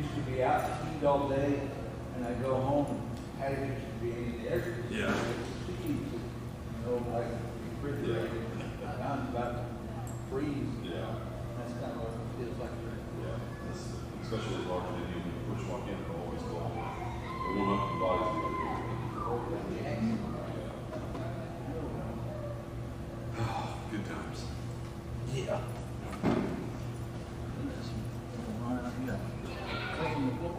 used to be out to eat all day, and I go home, and had it to be in the air conditioner. Yeah. You know, like refrigerator. Now I'm about to freeze. Yeah. That's kind of what it feels like. Yeah. Especially as large as you push walk in, they're always cold. They warm up the bodies the other day. Good times. Yeah. Clean the floor.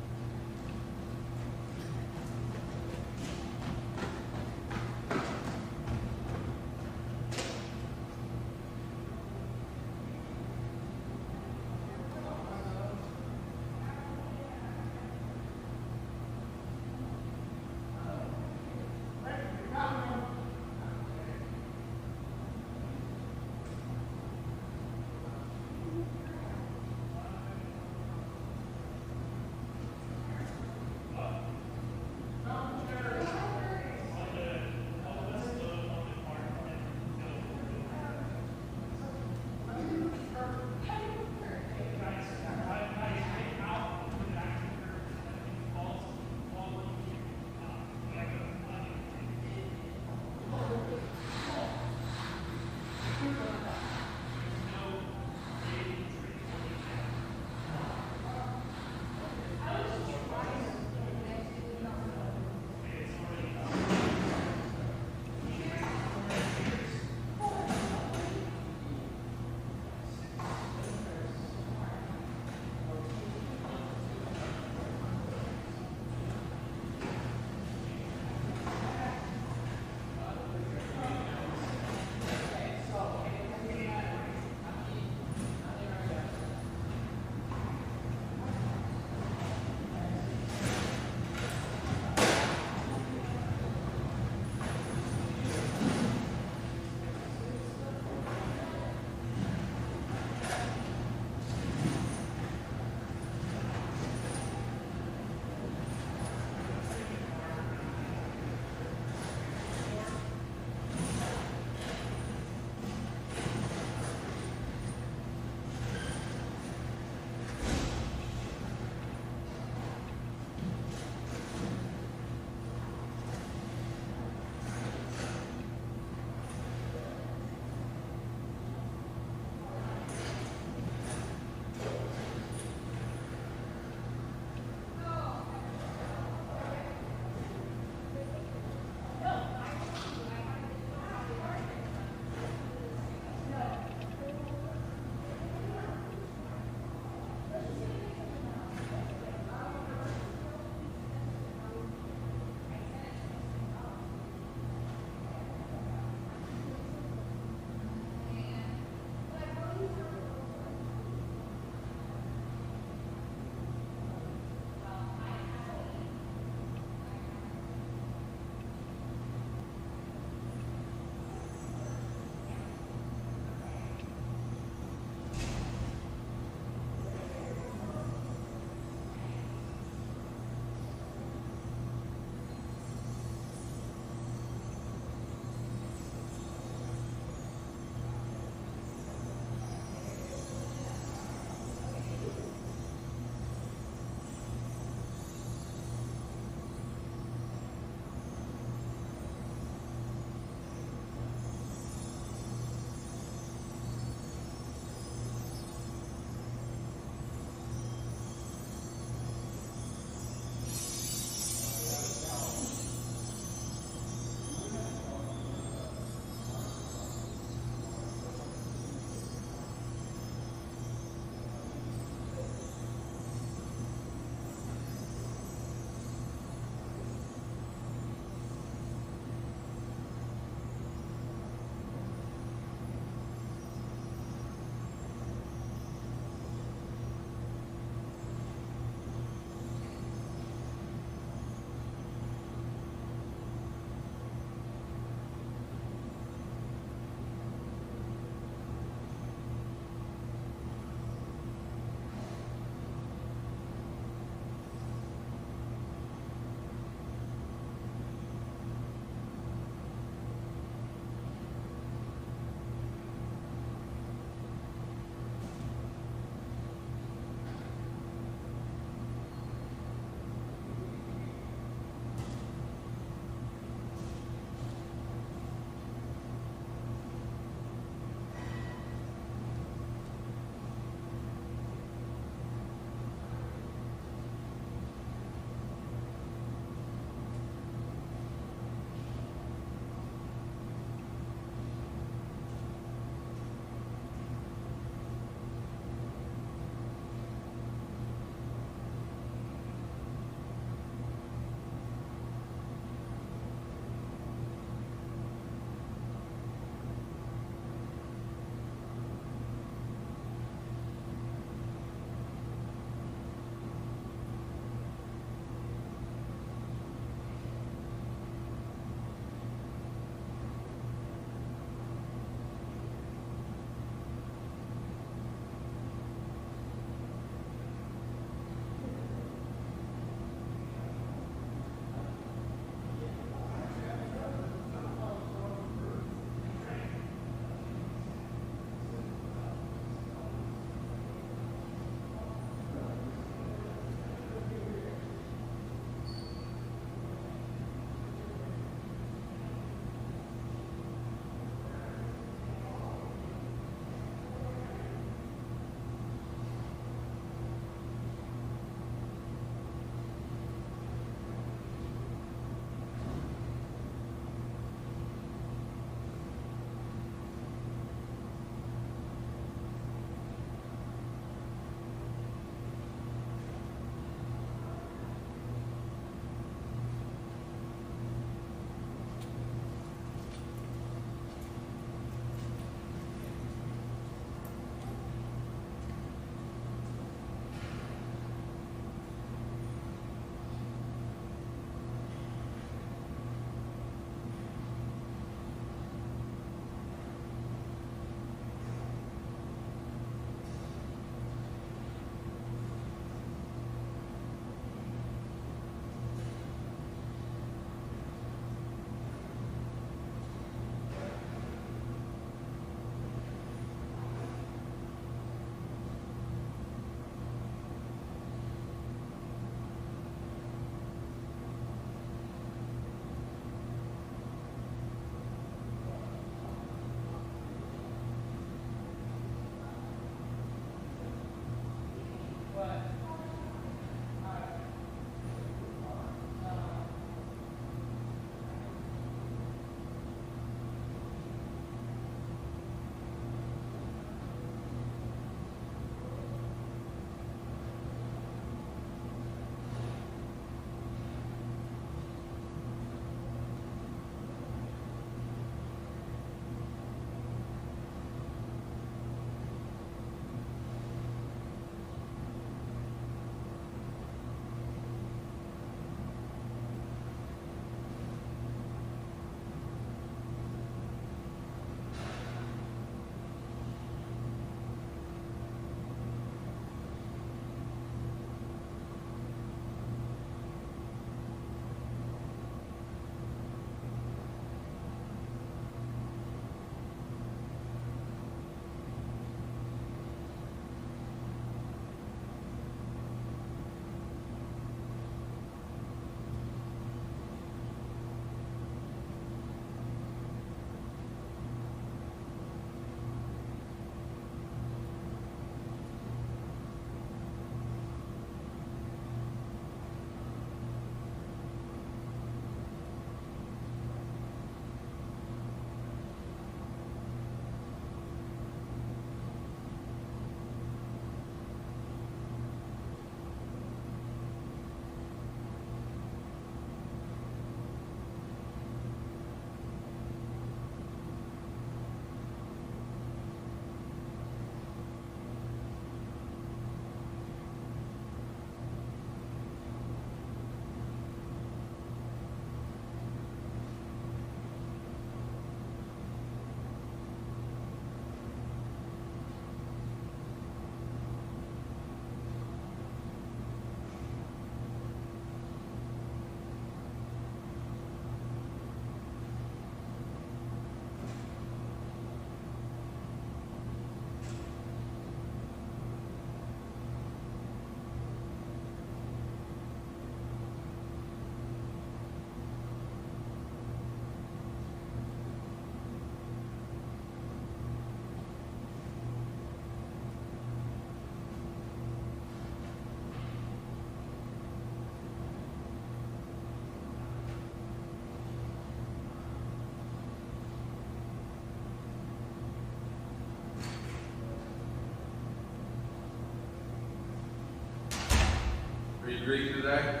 you greeting today?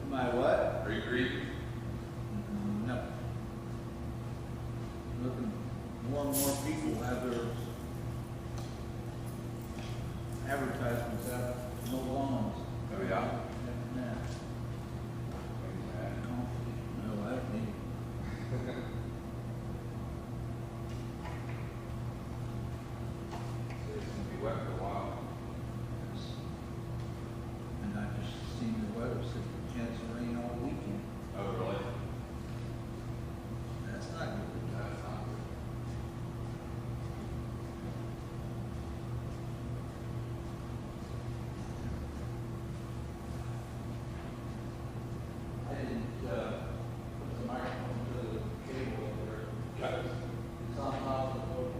My what? Are you greeting? No. Looking, more and more people have their advertisements out, no lawns. Oh, yeah? No, no, I don't need it. It's gonna be wet for a while. And I just seen the weather, said chance of rain all weekend. Oh, really? That's not good. That's not good. I didn't, put the microphone to the cable over there. Got it. It's on top of the boat.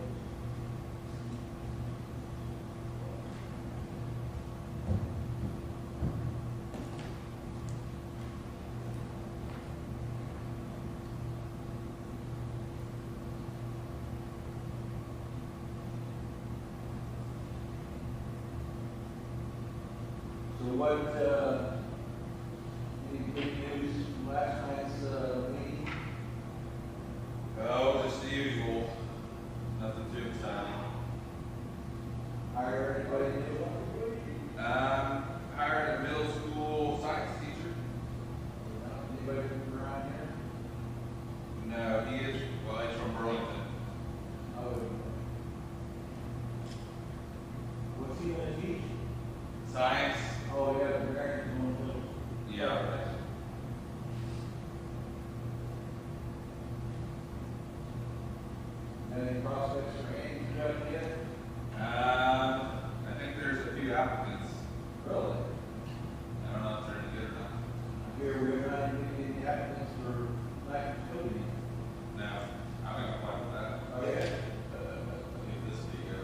So what, any good news from last night's, meeting? Oh, just the usual. Nothing too exciting. Hire anybody new? Hired a middle school science teacher. Anybody from around here? No, he is, well, he's from Burlington. Oh. What's he gonna teach? Science? Oh, yeah, the American one. Yeah. Any prospects for any job yet? I think there's a few applicants. Really? I don't know if they're any good or not. I hear we're not even getting the applicants for lack of coding. No, I'm gonna apply for that. Oh, yeah? Leave this to you.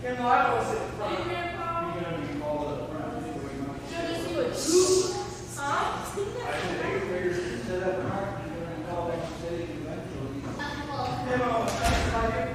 Kendall, I always sit in front. You're gonna be called up front. I said, eighth graders can sit up front, you're gonna call them city eventually. Kendall, that's like it.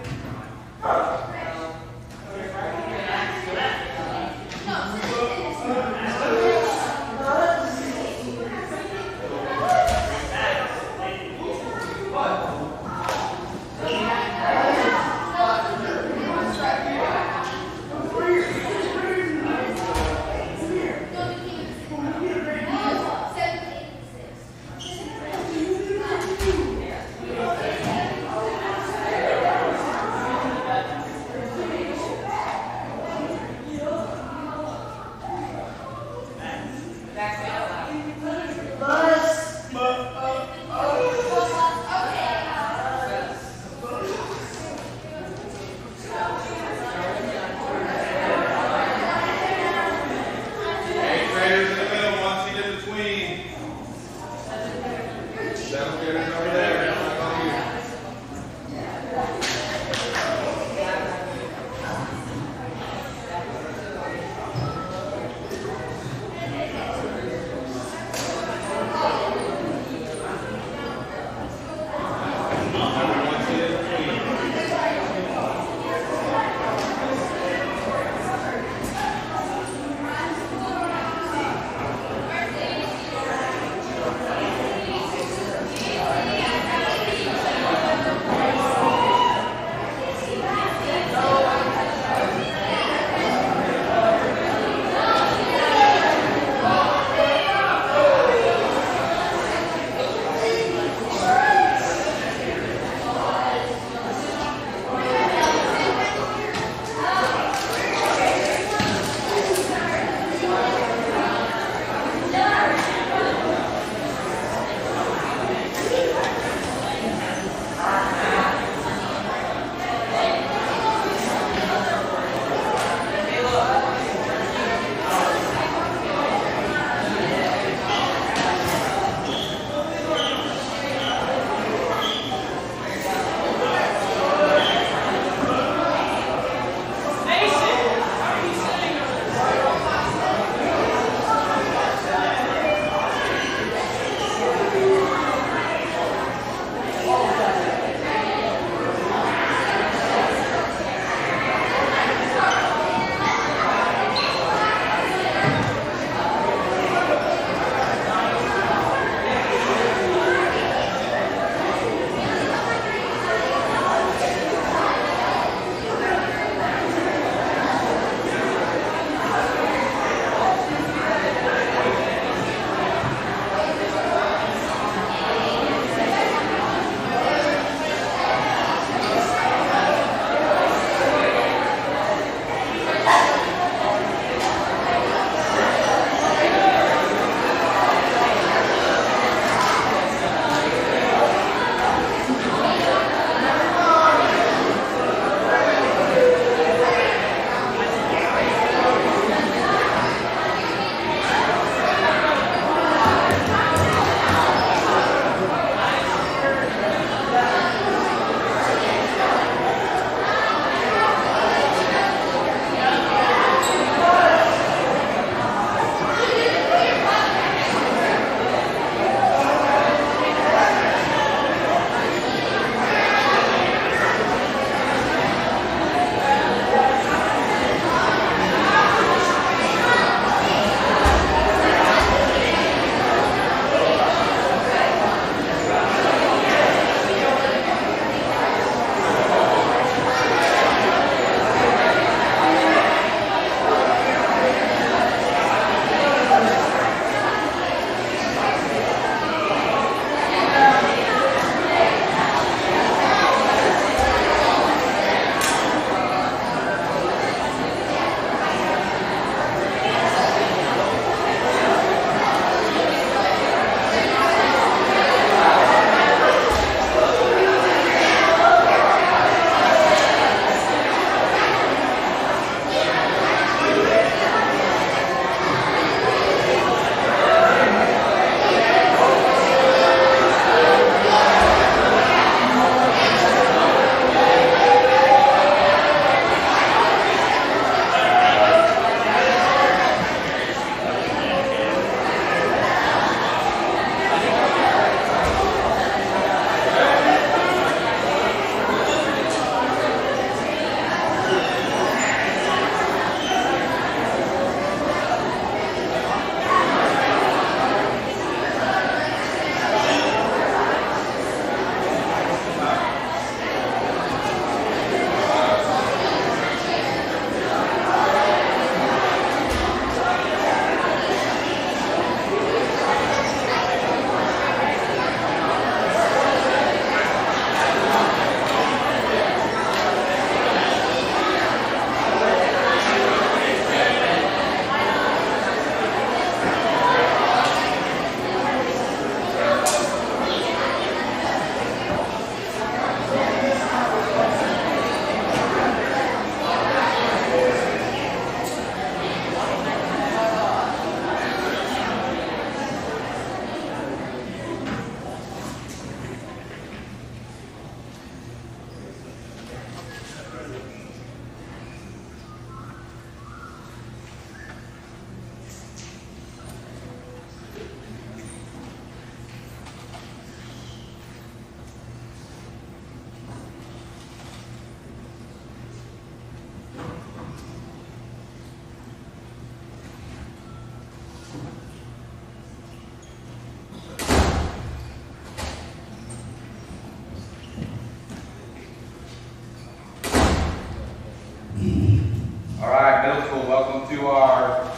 to our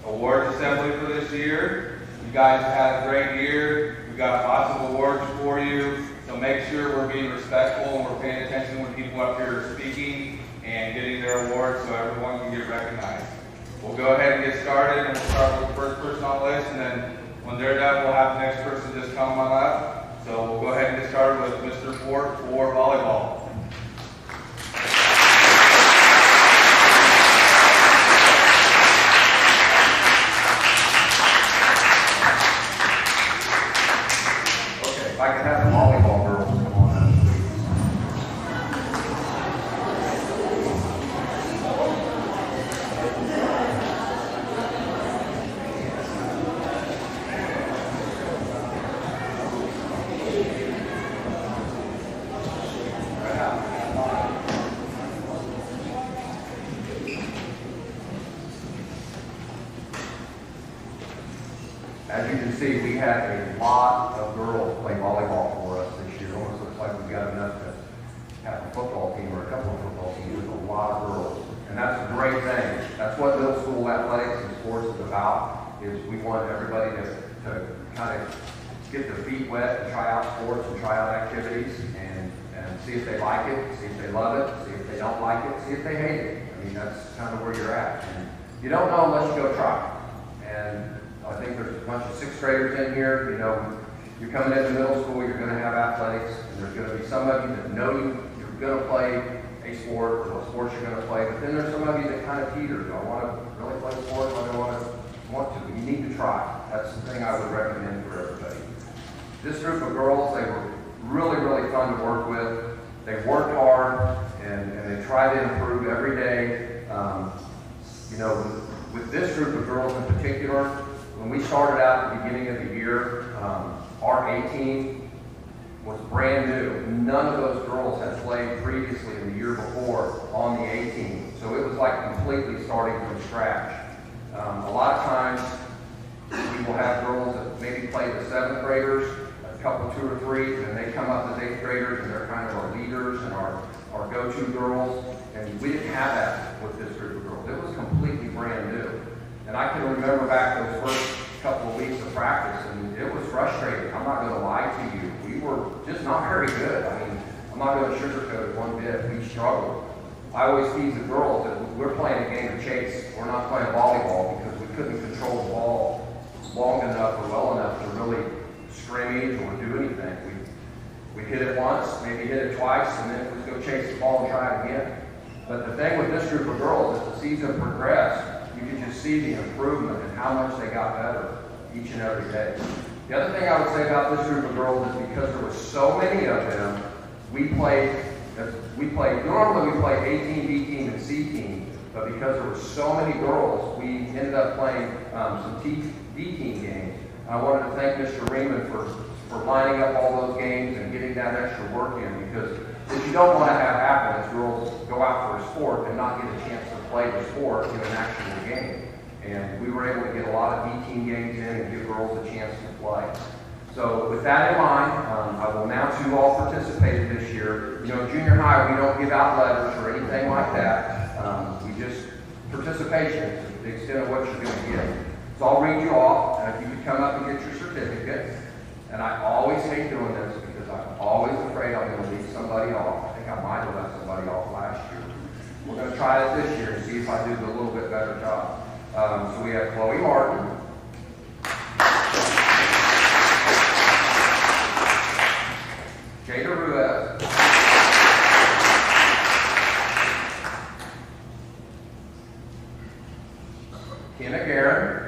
awards assembly for this year. You guys have had a great year. We've got lots of awards for you. So make sure we're being respectful and we're paying attention when people up here are speaking and getting their awards so everyone can get recognized. We'll go ahead and get started, and we'll start with the first person on the list, and then when they're done, we'll have the next person just come on up. So we'll go ahead and get started with Mr. Fort for volleyball. Okay, if I could have the volleyball girls come on up, please. As you can see, we had a lot of girls play volleyball for us this year. Almost looks like we've got enough to have a football team or a couple of football teams. There's a lot of girls. And that's a great thing. That's what middle school athletics and sports is about, is we want everybody to kind of get their feet wet and try out sports and try out activities and see if they like it, see if they love it, see if they don't like it, see if they hate it. I mean, that's kind of where you're at. And you don't know unless you go try. And I think there's a bunch of sixth graders in here. You know, you're coming into middle school, you're going to have athletics, and there's going to be some of you that know you're going to play a sport or what sports you're going to play, but then there's some of you that kind of teeter. Do I want to really play sports? I don't want to. You need to try. That's the thing I would recommend for everybody. This group of girls, they were really, really fun to work with. They worked hard, and they try to improve every day. You know, with this group of girls in particular, when we started out at the beginning of the year, our A team was brand new. None of those girls had played previously in the year before on the A team. So it was like completely starting from scratch. A lot of times, we will have girls that maybe play the seventh graders, a couple, two or three, and they come up as eighth graders, and they're kind of our leaders and our go-to girls. And we didn't have that with this group of girls. It was completely brand new. And I can remember back those first couple of weeks of practice, and it was frustrating. I'm not going to lie to you. We were just not very good. I mean, I'm not going to sugarcoat it one bit. We struggled. I always tease the girls that we're playing a game of chase. We're not playing volleyball because we couldn't control the ball long enough or well enough to really scrimmage or do anything. We hit it once, maybe hit it twice, and then it was go chase the ball and try it again. But the thing with this group of girls, as the season progressed, you could just see the improvement and how much they got better each and every day. The other thing I would say about this group of girls is because there were so many of them, normally we play A team, B team, and C team, but because there were so many girls, we ended up playing some D team games. I wanted to thank Mr. Riemann for lining up all those games and getting that extra work in, because what you don't want to have happen is girls go out for a sport and not get a chance to play the sport in an actual game. And we were able to get a lot of D team games in and give girls a chance to play. So with that in mind, I will announce who all participated this year. You know, junior high, we don't give out letters or anything like that. We just, participation to the extent of what you're going to get. So I'll read you off, and if you could come up and get your certificate. And I always hate doing this because I'm always afraid I'm going to leave somebody off. I think I might have left somebody off last year. We're going to try it this year and see if I do a little bit better job. So we have Chloe Martin, Jada Ruiz, Kenna Guerin,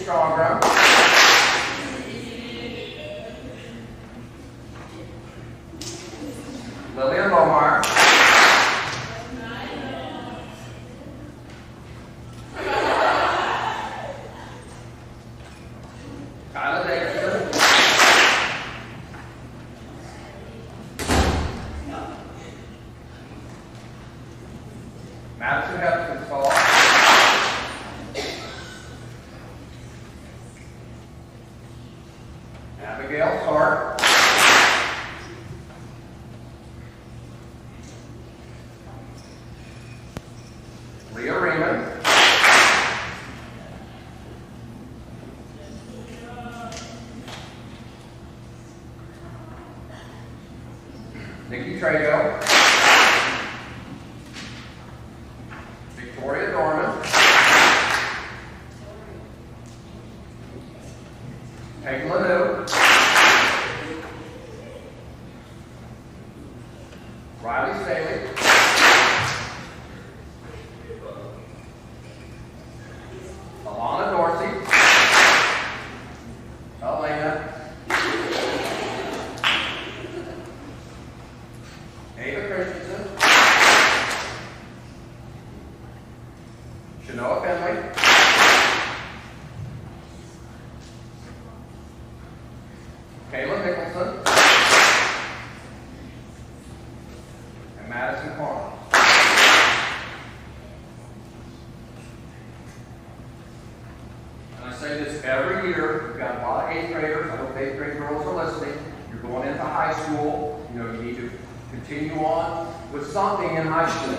Strongram. Lillian Lomar. Kyla Davidson. Madison Hepsonstall. Abigail Stark. Leah Raymond. Nikki Trago. Victoria Dorman. Peggy Lanu. Riley Staley. Alana Dorsey. Elena. Ava Christensen. Shanoa Finley. Kayla Nicholson. And Madison Carl. And I say this every year. We've got a lot of 8th graders. I hope 8th grade girls are listening. You're going into high school. You know, you need to continue on with something in high school.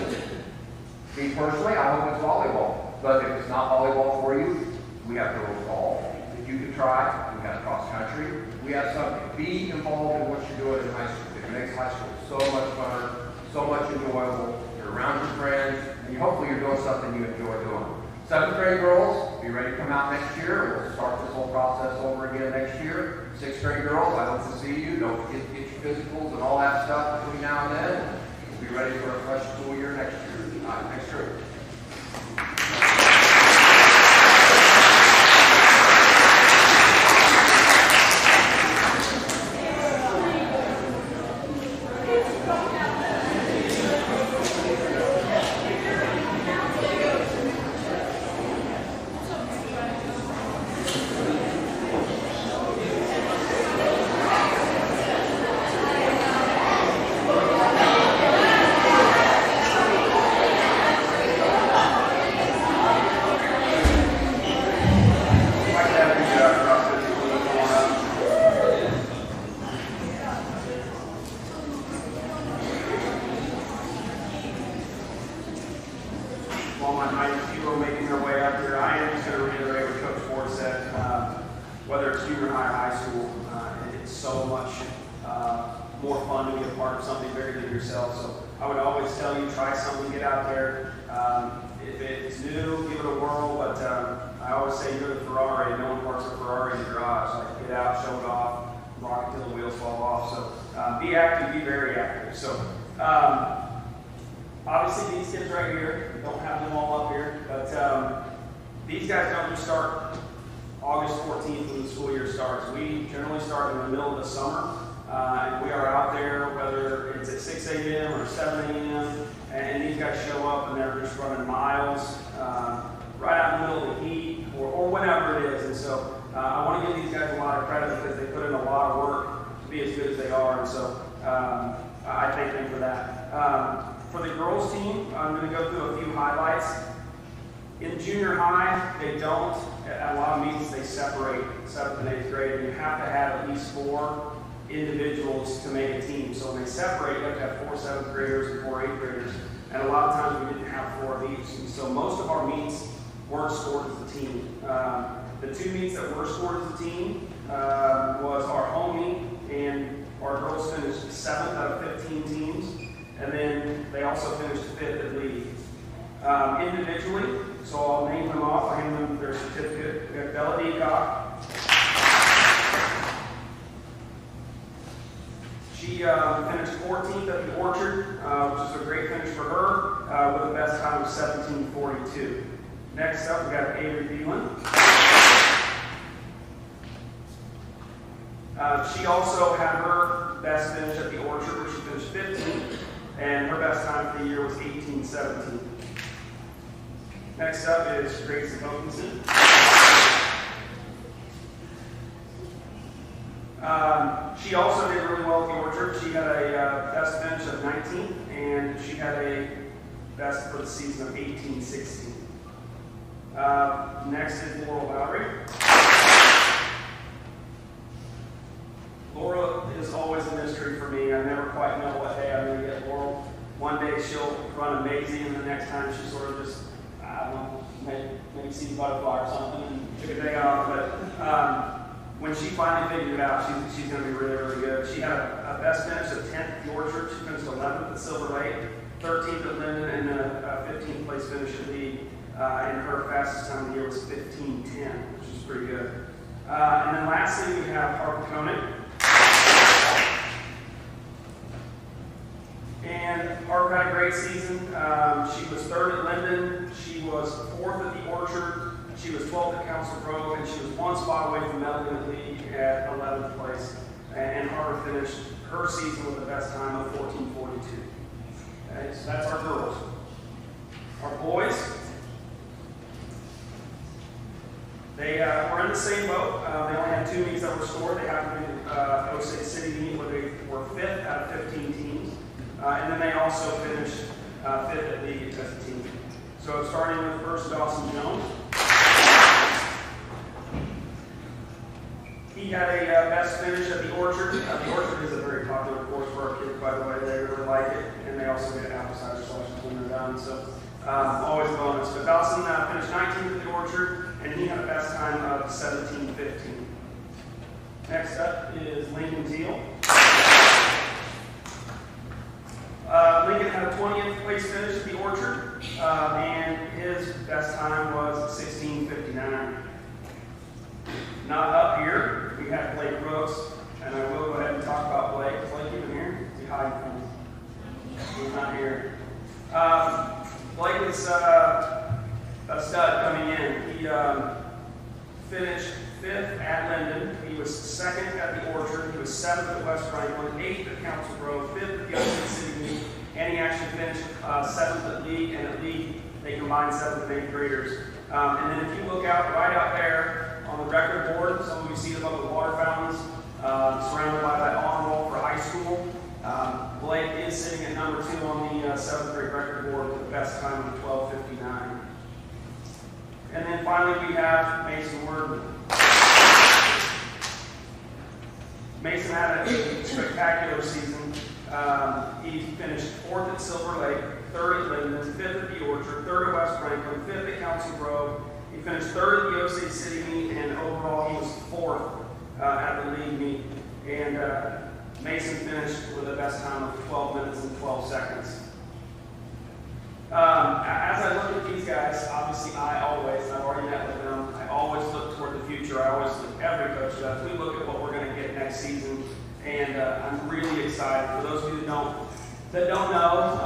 Me personally, I hope it's volleyball. But if it's not volleyball for you, we have girls golf that you can try. We have cross country. We have something. Be involved in what you're doing in high school. It makes high school so much fun, so much enjoyable. You're around your friends, and hopefully you're doing something you enjoy doing. 7th grade girls, be ready to come out next year. We'll start this whole process over again next year. 6th grade girls, I hope to see you. Don't forget to get your physicals and all that stuff between now and then. We'll be ready for a fresh school year next year. Next year. While my night people are making their way up here, I am just going to reiterate what Coach Ford said. Whether it's junior high or high school, it's so much more fun to be a part of something bigger than yourself. So I would always tell you, try something, get out there. If it's new, give it a whirl. But I always say, you're the Ferrari. No one parks a Ferrari in the garage. Like, get out, show it off, rock it till the wheels fall off. So be active, be very active. So. Obviously, these kids right here, don't have them all up here, but these guys don't just start August 14th when the school year starts. We generally start in the middle of the summer, and we are out there, whether it's at 6 a.m. or 7 a.m., and these guys show up and they're just running miles right out in the middle of the heat or whatever it is. And so I want to give these guys a lot of credit because they put in a lot of work to be as good as they are, and so I thank them for that. For the girls team, I'm going to go through a few highlights. In junior high, they don't. At a lot of meets, they separate 7th and 8th grade, and you have to have at least 4 individuals to make a team. So when they separate, you have to have 4 7th graders and 4 8th graders. And a lot of times we didn't have 4 of each. And so most of our meets weren't scored as a team. The 2 meets that were scored as a team was our home meet, and our girls finished 7th out of 15 teams. And then they also finished 5th at league. Individually, so I'll name them off. I'll hand them their certificate. We have Bella Deacock. She finished 14th at the Orchard, which is a great finish for her, with a best time of 17:42. Next up, we got Avery Thielen. She also had her best finish at the Orchard, where she finished 15th, and her best time for the year was 18:17. Next up is Gracie Hokinson. She also did really well at the Orchard. She had a best finish of 19th, and she had a best for the season of 18:16. Next is Laurel Lowry. Laura is always a mystery for me. I never quite know what day I'm going to get Laurel. One day she'll run amazing, and the next time she sort of just, I don't know, maybe sees a butterfly or something and took a day off. But when she finally figured it out, she's going to be really, really good. She had a best finish of 10th at the Orchard. She finished 11th at Silver Lake, 13th at Linden, and then a 15th place finish at Lee. And her fastest time of the year was 15:10, which is pretty good. And then lastly, we have Harper Koenig. And Harper had a great season. She was 3rd at Linden. She was 4th at the Orchard. She was 12th at Council Grove, and she was 1 spot away from medalling the league at 11th place. And Harper finished her season with the best time of 14:42. Okay, so that's our girls. Our boys, they were in the same boat. They only had 2 meets that were scored. They happened to Osage City meet where they were 5th out of 15 teams. And then they also finished 5th at league as a team. So starting with first Dawson Jones. He had a best finish at the Orchard. The Orchard is a very popular course for our kids, by the way. They really like it. And they also get apple cider selections when they're done. So always a bonus. But Dawson finished 19th at the Orchard, and he had a best time of 17:15. Next up is Lincoln Teal. Lincoln had a 20th place finish at the Orchard, and his best time was 16:59. Not up here, we have Blake Brooks, and I will go ahead and talk about Blake. Is Blake even here? Is he hiding from us? He's not here. Blake is a stud coming in. He finished 5th at Linden. He was 2nd at the Orchard. He was 7th at West Franklin, 8th at Council Grove, 5th at the Osage City meet, and he actually finished 7th at League, and at League they combined 7th and 8th graders. And then if you look out right out there on the record board, some of you see above the water fountains, surrounded by that on roll for high school. Blake is sitting at number 2 on the 7th grade record board with the best time of 12:59. And then finally we have Mason Wordman. Mason had a spectacular season. He finished 4th at Silver Lake, 3rd at Linden, 5th at the Orchard, 3rd at West Franklin, 5th at Council Grove. He finished 3rd at the Osage City meet, and overall he was 4th at the league meet. And Mason finished with the best time of 12 minutes and 12 seconds. As I look at these guys, obviously I've already met with them, I always look toward the future. I always look, every coach does. We look at what we're going to get next season, and I'm really excited. For those of you that don't know,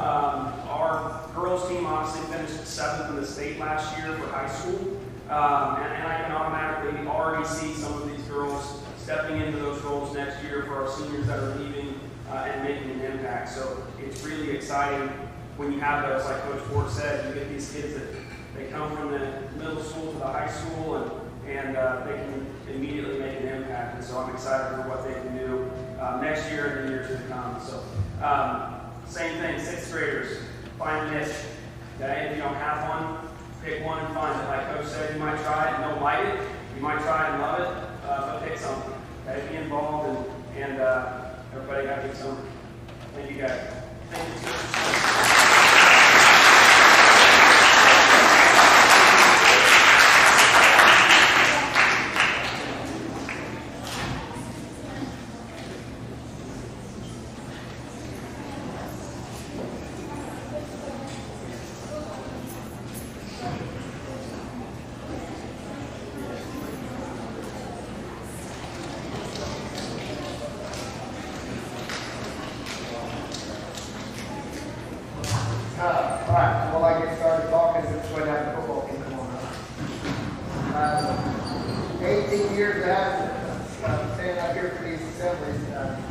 our girls team obviously finished 7th in the state last year for high school, and I can automatically already see some of these girls stepping into those roles next year for our seniors that are leaving and making an impact. So it's really exciting when you have those, like Coach Ford said, you get these kids that they come from the middle school to the high school, and they can immediately make an impact. And so I'm excited for what they can do next year and the years to come. So same thing, 6th graders, find a niche. Okay? If you don't have one, pick one and find it. Like Coach said, you might try it and don't like it. You might try it and love it, but pick something. Okay? Be involved, and everybody have a good summer. Thank you guys. Thank you. All right, so while I get started talking, let's go down to the football team. Come on up. 18 years out, standing up here for these assemblies,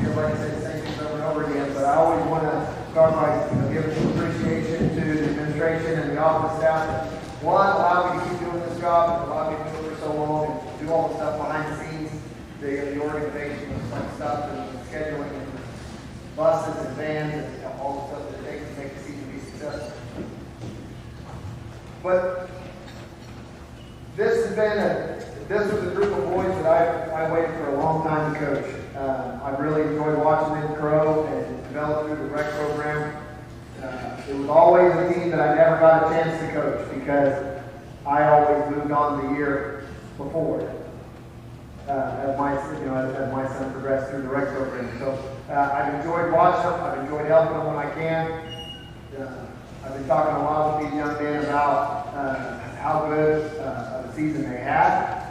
feel like I say the same things over and over again, but I always want to start by giving some appreciation to the administration and the office staff that, one, allow me to keep doing this job, and allow me to do it for so long, and do all the stuff behind the scenes, the organization, like stuff, and scheduling, and buses and vans, and all the stuff that it takes to make the season be successful. But this was a group of boys that I waited for a long time to coach. I really enjoyed watching them grow and develop through the rec program. It was always a team that I never got a chance to coach because I always moved on the year before as my son progressed through the rec program. So I've enjoyed watching them. I've enjoyed helping them when I can. I've been talking a lot with these young men about how good of a season they had.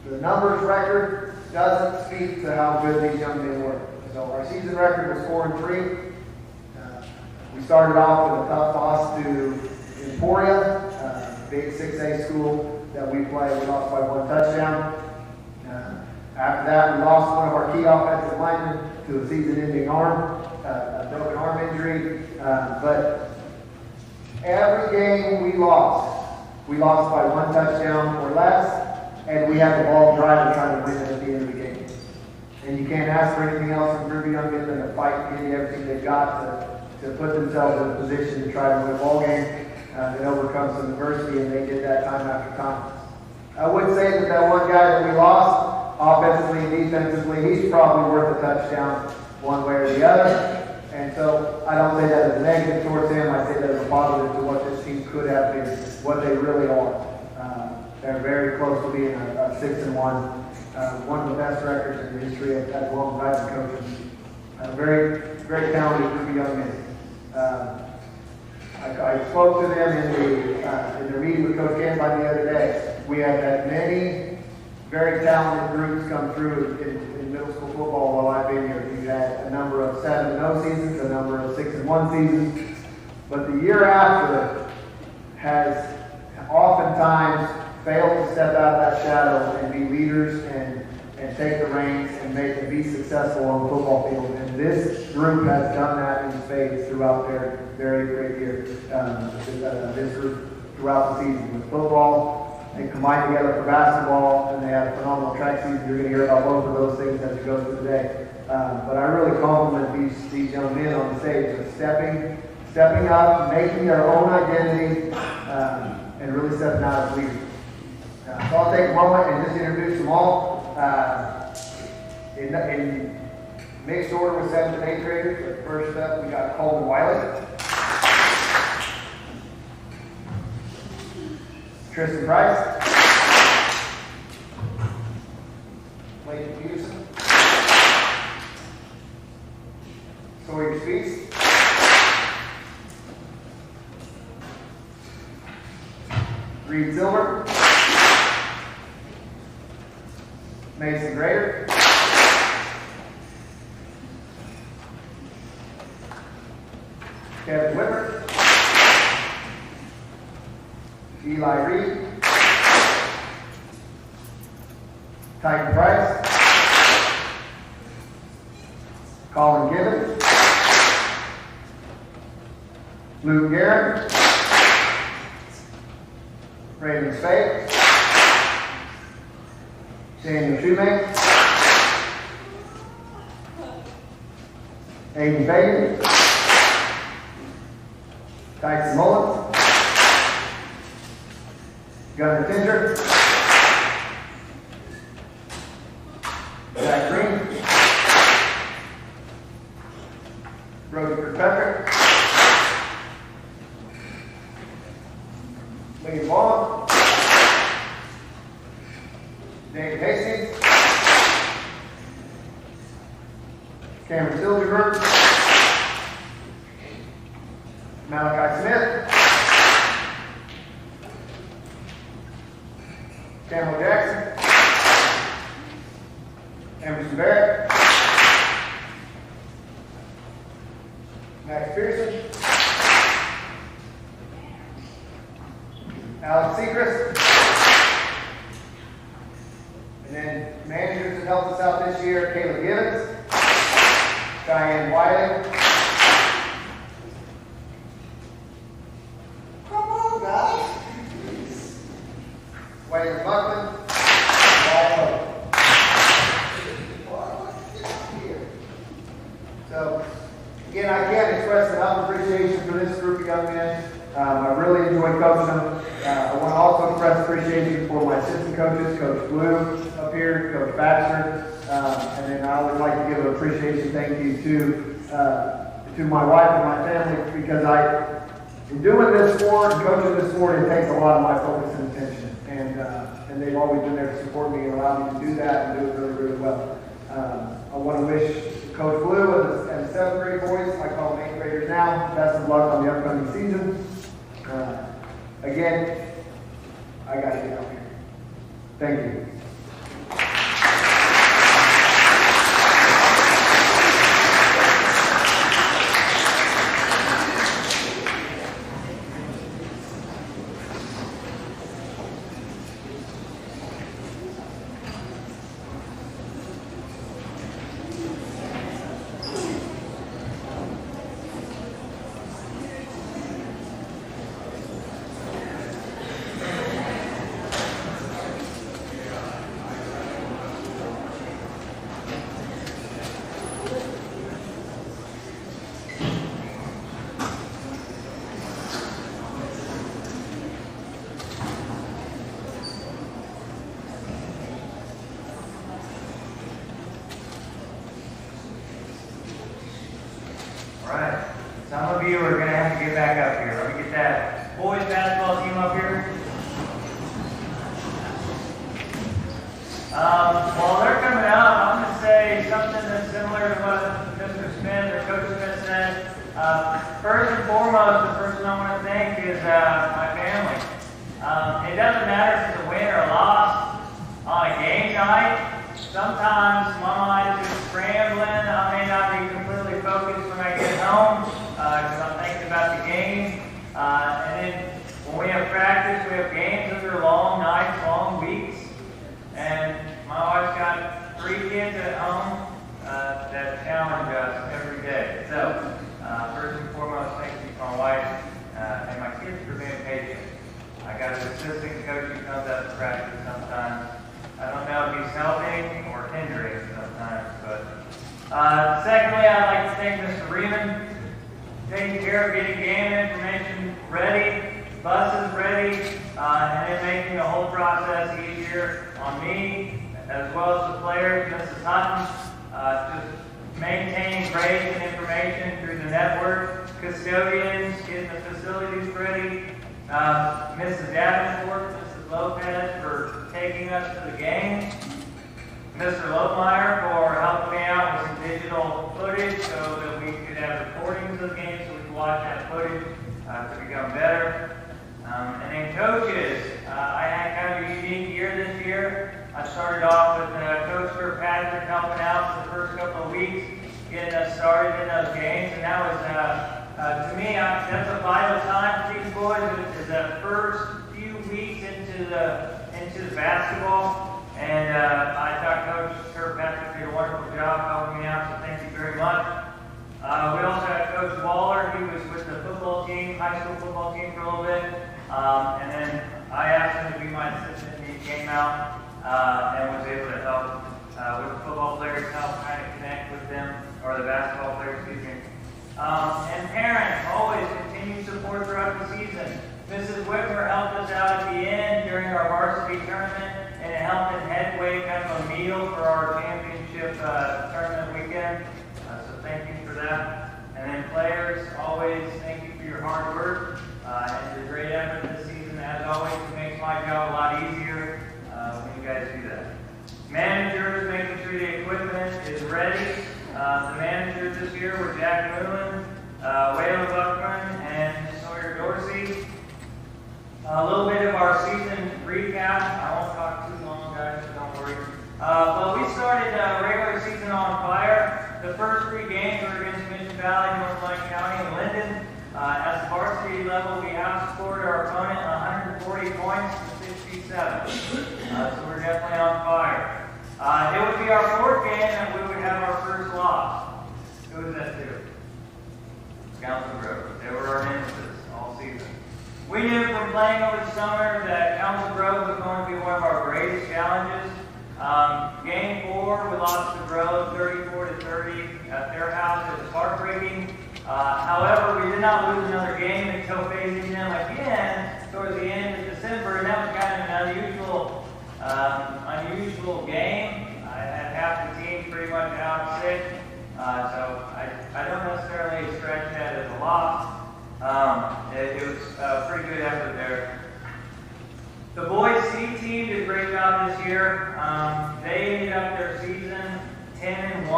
The numbers record doesn't speak to how good these young men were. So our season record was 4-3. We started off with a tough loss to Emporia, big 6A school that we played. We lost by 1 touchdown. After that, we lost one of our key offensive linemen to a season-ending arm, a broken arm injury. But every game we lost by 1 touchdown or less, and we had the ball driving trying to win it at the end of the game. And you can't ask for anything else from group of young men than to fight and give you everything they've got to put themselves in a position to try to win a ball game and overcome some adversity, and they did that time after time. I would say that one guy that we lost, offensively and defensively, he's probably worth a touchdown one way or the other. And so I don't say that as a negative towards him. I say that as a positive to what this team could have been, what they really are. They're very close to being a 6-1, one of the best records in the history of as long as I've been coaching. Very talented group of young men. I spoke to them in their meeting with Coach Canby the other day. We have had many very talented groups come through in middle school football while I've been here. We've had a number of 7-0 seasons, a number of 6-1 seasons, but the year after has oftentimes failed to step out of that shadow and be leaders and take the reins and be successful on the football field. And this group has done that in spades throughout their 8th grade year. This group throughout the season with football, they combined together for basketball, and they had a phenomenal track season. You're going to hear about both of those things as we go through the day. But I really compliment these young men on the stage of stepping up, making their own identity, and really stepping out as leaders. So I'll take a moment and just introduce them all. In mixed order with 7th and 8th graders. But first up, we got Coleman Wiley, Tristan Price, Clayton Peterson, Sawyer Speaks, Reed Silver, Mason Grader, Kevin Whitmer, Eli Reed, Titan Price, Colin Gibbons, Luke Garrett, Raymond Spade, Daniel Shoemake, Aiden Baker, Tyson Mullins, Gunnar Tinger, Zach Green, Brody Kirkpatrick, Lee Vaughn, David Hastings, Cameron Silverberg, Malachi Smith, Cameron Jackson, Emerson Barrett, Max Pearson, Alex Seacrest, and helped us out this year, Kayla Gibbons, Diane Wiley. Come on, guys. Wayne Buckman. So, again, I can't express enough appreciation for this group of young men. I really enjoy coaching them. I want to also express appreciation for my assistant coaches, Coach Blue up here, Coach Baxter, and then I always like to give an appreciation thank you to my wife and my family, because in doing this sport and coaching this sport, it takes a lot of my focus and attention, and they've always been there to support me and allow me to do that and do it really, really well. I want to wish Coach Blue and the 7th grade boys, I call them 8th graders now, best of luck on the upcoming season. Again, I got to get out here. Thank you. Alright, some of you are going to have to get back up here. Let me get that boys basketball team up here. While they're coming out, I'm going to say something that's similar to what Mr. Smith or Coach Smith said. First and foremost, the person I want to thank is my family. It doesn't matter if it's a win or a loss. On a game night, sometimes my mind is just scrambling. I may not be completely focused when I get home because I'm thinking about the game. And then when we have practice, we have games. Those are long nights, long weeks. And my wife's got 3 kids at home that challenge us every day. So first and foremost, thank you to my wife and my kids for being patient. I got an assistant coach who comes out to practice sometimes. I don't know if he's helping or hindering sometimes, but secondly, I'd like to thank Mr. Riemann taking care of getting game information ready, buses ready, and then making the whole process easier on me as well as the players. Mrs. Hutton, just maintaining grades and information through the network, custodians, getting the facilities ready, Mrs. Davenport, Mrs. Lopez for taking us to the game, Mr. Lohmeyer for helping me out with some digital footage so that we could have recordings of the game so we could watch that footage to become better. And then coaches, I had kind of a unique year this year. I started off with Coach Kirkpatrick helping out for the first couple of weeks, getting us started in those games, and that was, to me, that's a vital time for these boys, is that first few weeks into the basketball, and I thought Coach Kirkpatrick did a wonderful job helping me out, so thank you very much. We also had Coach Waller. He was with the football team, high school football team for a little bit, and then I asked him to be my assistant, and he came out and was able to help with the football players, help kind of connect with them, or the basketball players, excuse me. And parents, always continued support throughout the season. Mrs. Whitmer helped us out at the end during our varsity tournament, and it helped in Headway, kind of a meal for our championship tournament weekend. So thank you for that. And then players, always thank you for your hard work and your great effort this season. As always, it makes my job a lot easier when you guys do that. Managers, making sure the equipment is ready. The managers this year were Jack Moon, Waylon Buckman, and Sawyer Dorsey. A little bit of our season recap. I won't talk too long, guys, so don't worry. But we started regular season on fire. The first 3 games were against Mission Valley, North Lake County, and Linden. At the varsity level, we outscored our opponent 140 points to 67. So we're definitely on fire. It would be our challenges. Game 4, we lost to Grove 34-30 at their house. It was heartbreaking. However, we did not lose another game until facing them again towards the end of December, and that was kind of an unusual game. I had half the team pretty much out sick, so I don't necessarily stretch that as a loss. It was a pretty good effort there. The boys C team did a great job this year. They ended up their season 10-1.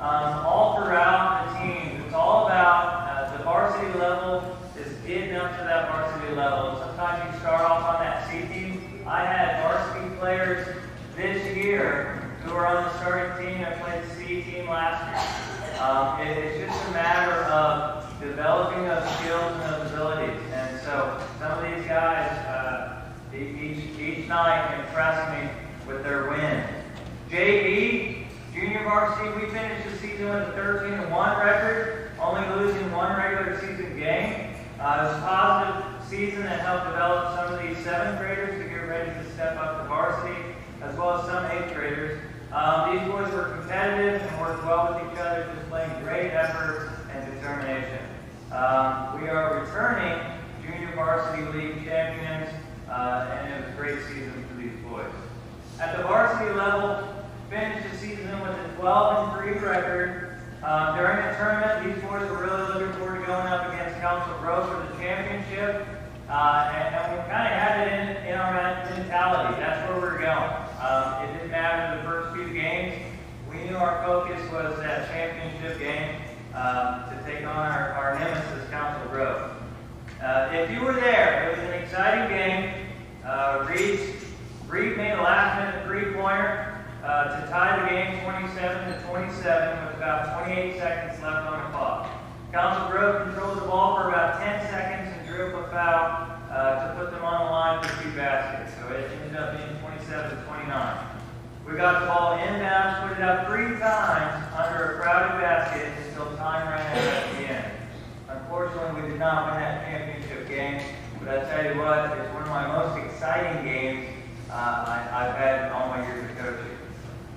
All throughout the team, it's all about the varsity level is getting up to that varsity level. Sometimes you start off on that C team. I had varsity players this year who were on the starting team that played the C team last year. It's just a matter of developing those skills and those abilities. And so some of these guys, each night impress me with their wins. JV, junior varsity, we finished the season with a 13-1 record, only losing one regular season game. It was a positive season that helped develop some of these 7th graders to get ready to step up to varsity, as well as some 8th graders. These boys were competitive and worked well with each other, displaying great effort and determination. We are returning junior varsity league champions, and it was a great season for these boys. At the varsity level, finished the season with a 12-3 record. During the tournament, these boys were really looking forward to going up against Council Grove for the championship, and we kind of had it in our mentality. That's where we were going. It didn't matter the first few games. We knew our focus was that championship game to take on our nemesis, Council Grove. If you were there, it was an exciting game. Reed made a last-minute three-pointer to tie the game 27-27 with about 28 seconds left on the clock. Council Grove controlled the ball for about 10 seconds and drew up a foul to put them on the line for 2 baskets. So it ended up being 27-29. We got the ball inbounds, put it up 3 times under a crowded basket until time ran out at the end. Unfortunately, we did not win that championship game, but I tell you what, it's one of my most exciting games I've had in all my years of coaching.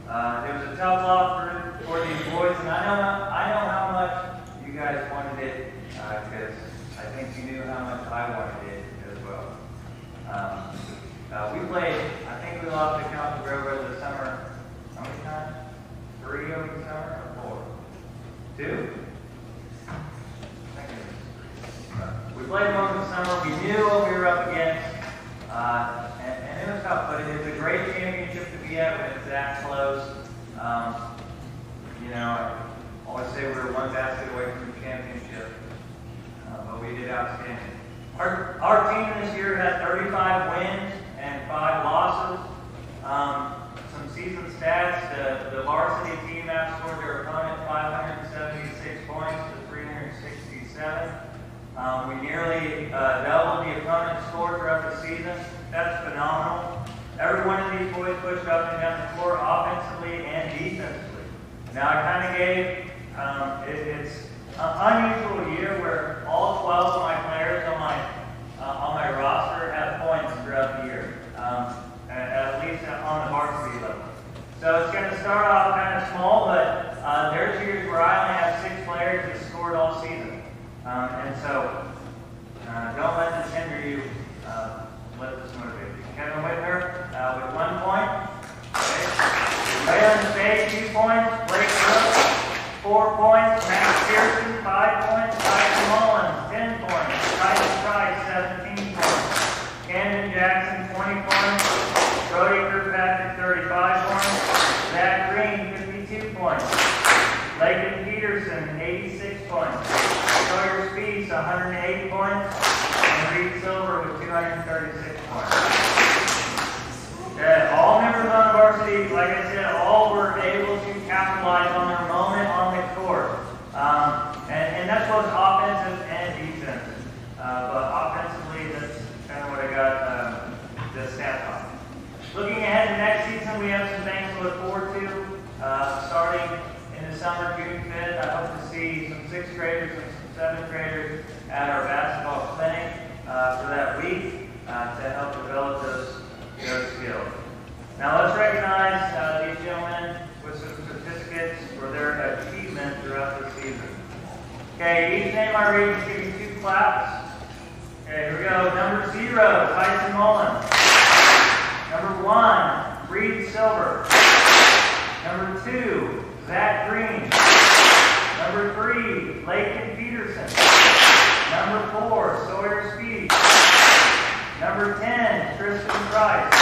It was a tough loss for these boys, and I know how much you guys wanted it, because I think you knew how much I wanted it as well. We played, I think we lost to Council Grove over the summer, how many times? 3 over the summer, or 4? 2? We played them over the summer, we knew what we were up against, and it was tough, but it was a great championship to be at when it's that close. I always say we were 1 basket away from the championship, but we did outstanding. Our team this year had 35 wins and 5 losses. Some season stats, the varsity team outscored their opponent 576 points to 367. We nearly doubled the opponent's score throughout the season. That's phenomenal. Every one of these boys pushed up and down the floor offensively and defensively. Now, I kind of gave, it's an unusual year where all 12 of my players on my roster have points throughout the year, at least on the varsity level. So it's going to start off kind of small, but there's years where I only have 6 players that scored all season. And so, don't let this hinder you. Let this motivate you. Kevin Whitner with 1 point. Waylon Spade, 2 points. Blake Brooks, 4 points. Max Pearson, 5 points. Tyson Mullins, 10 points. Tyson Price, 17 points. Camden Jackson, 20 points. Brody Kirkpatrick, 35 points. Zach Green, 52 points. Lakin Peterson, 86 points. Sawyer Spees, 108 points. And Reed Silver with 236 points. All members on the varsity, like I said, all were able to capitalize on their moment on the court. And that's both offensive and defensive. But offensively, that's kind of what I got the stats on. Looking ahead to next season, we have some things to look forward to. Starting in the summer, June 5th, I hope to see some 6th graders and some 7th graders at our basketball clinic for that week to help develop those skills. Now let's recognize these gentlemen with some certificates for their achievement throughout the season. Okay, each name I read, just give you 2 claps. Okay, here we go. Number 0, Tyson Mullen. Number 1, Reed Silver. Number 2, Zach Green. Number 3, Lakin Peterson. Number 4, Sawyer Speed. Number 10, Tristan Price.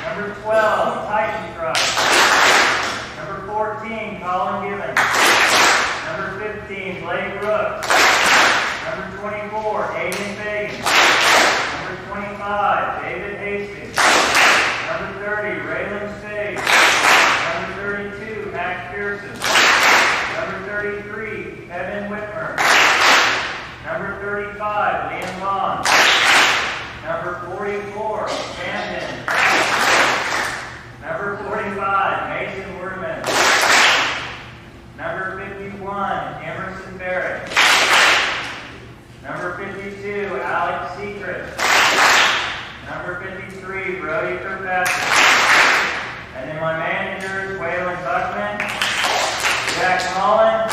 Number 12, Titan Price. Number 14, Colin Gibbons. Number 15, Blake Brooks. Number 24, Aiden Fagan. Number 25, David Hastings. Number 30, Raylan Spade. Number 32, Max Pearson. Number 33, Evan Whitmer. Number 35, Liam Vaughn. Number 44, Camden. Number 45, Mason Werman. Number 51, Emerson Barrett. Number 52, Alex Secret. Number 53, Brody Kirkpatrick. And then my managers, Waylon Buckman, Jack Mullen,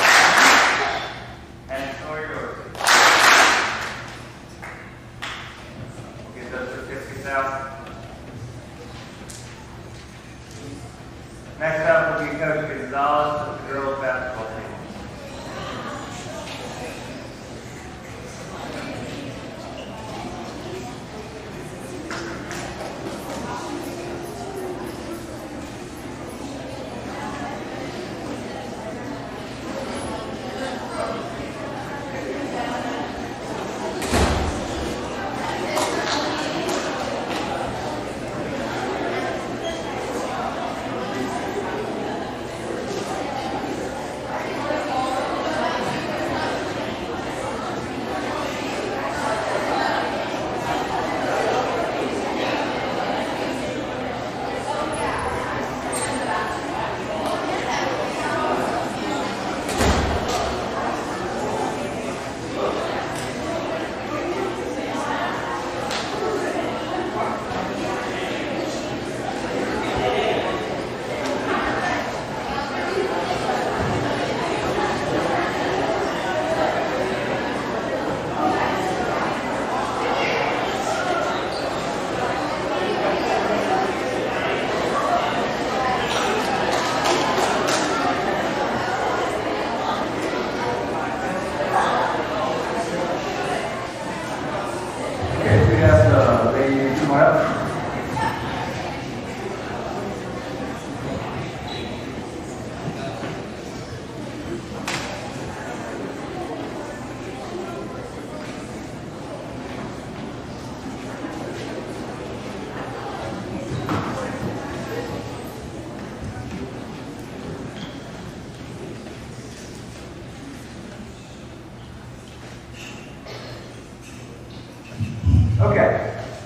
and Sawyer Dorsey. We'll get those certificates out. Next up will be Coach Gonzalez of the girls basketball team.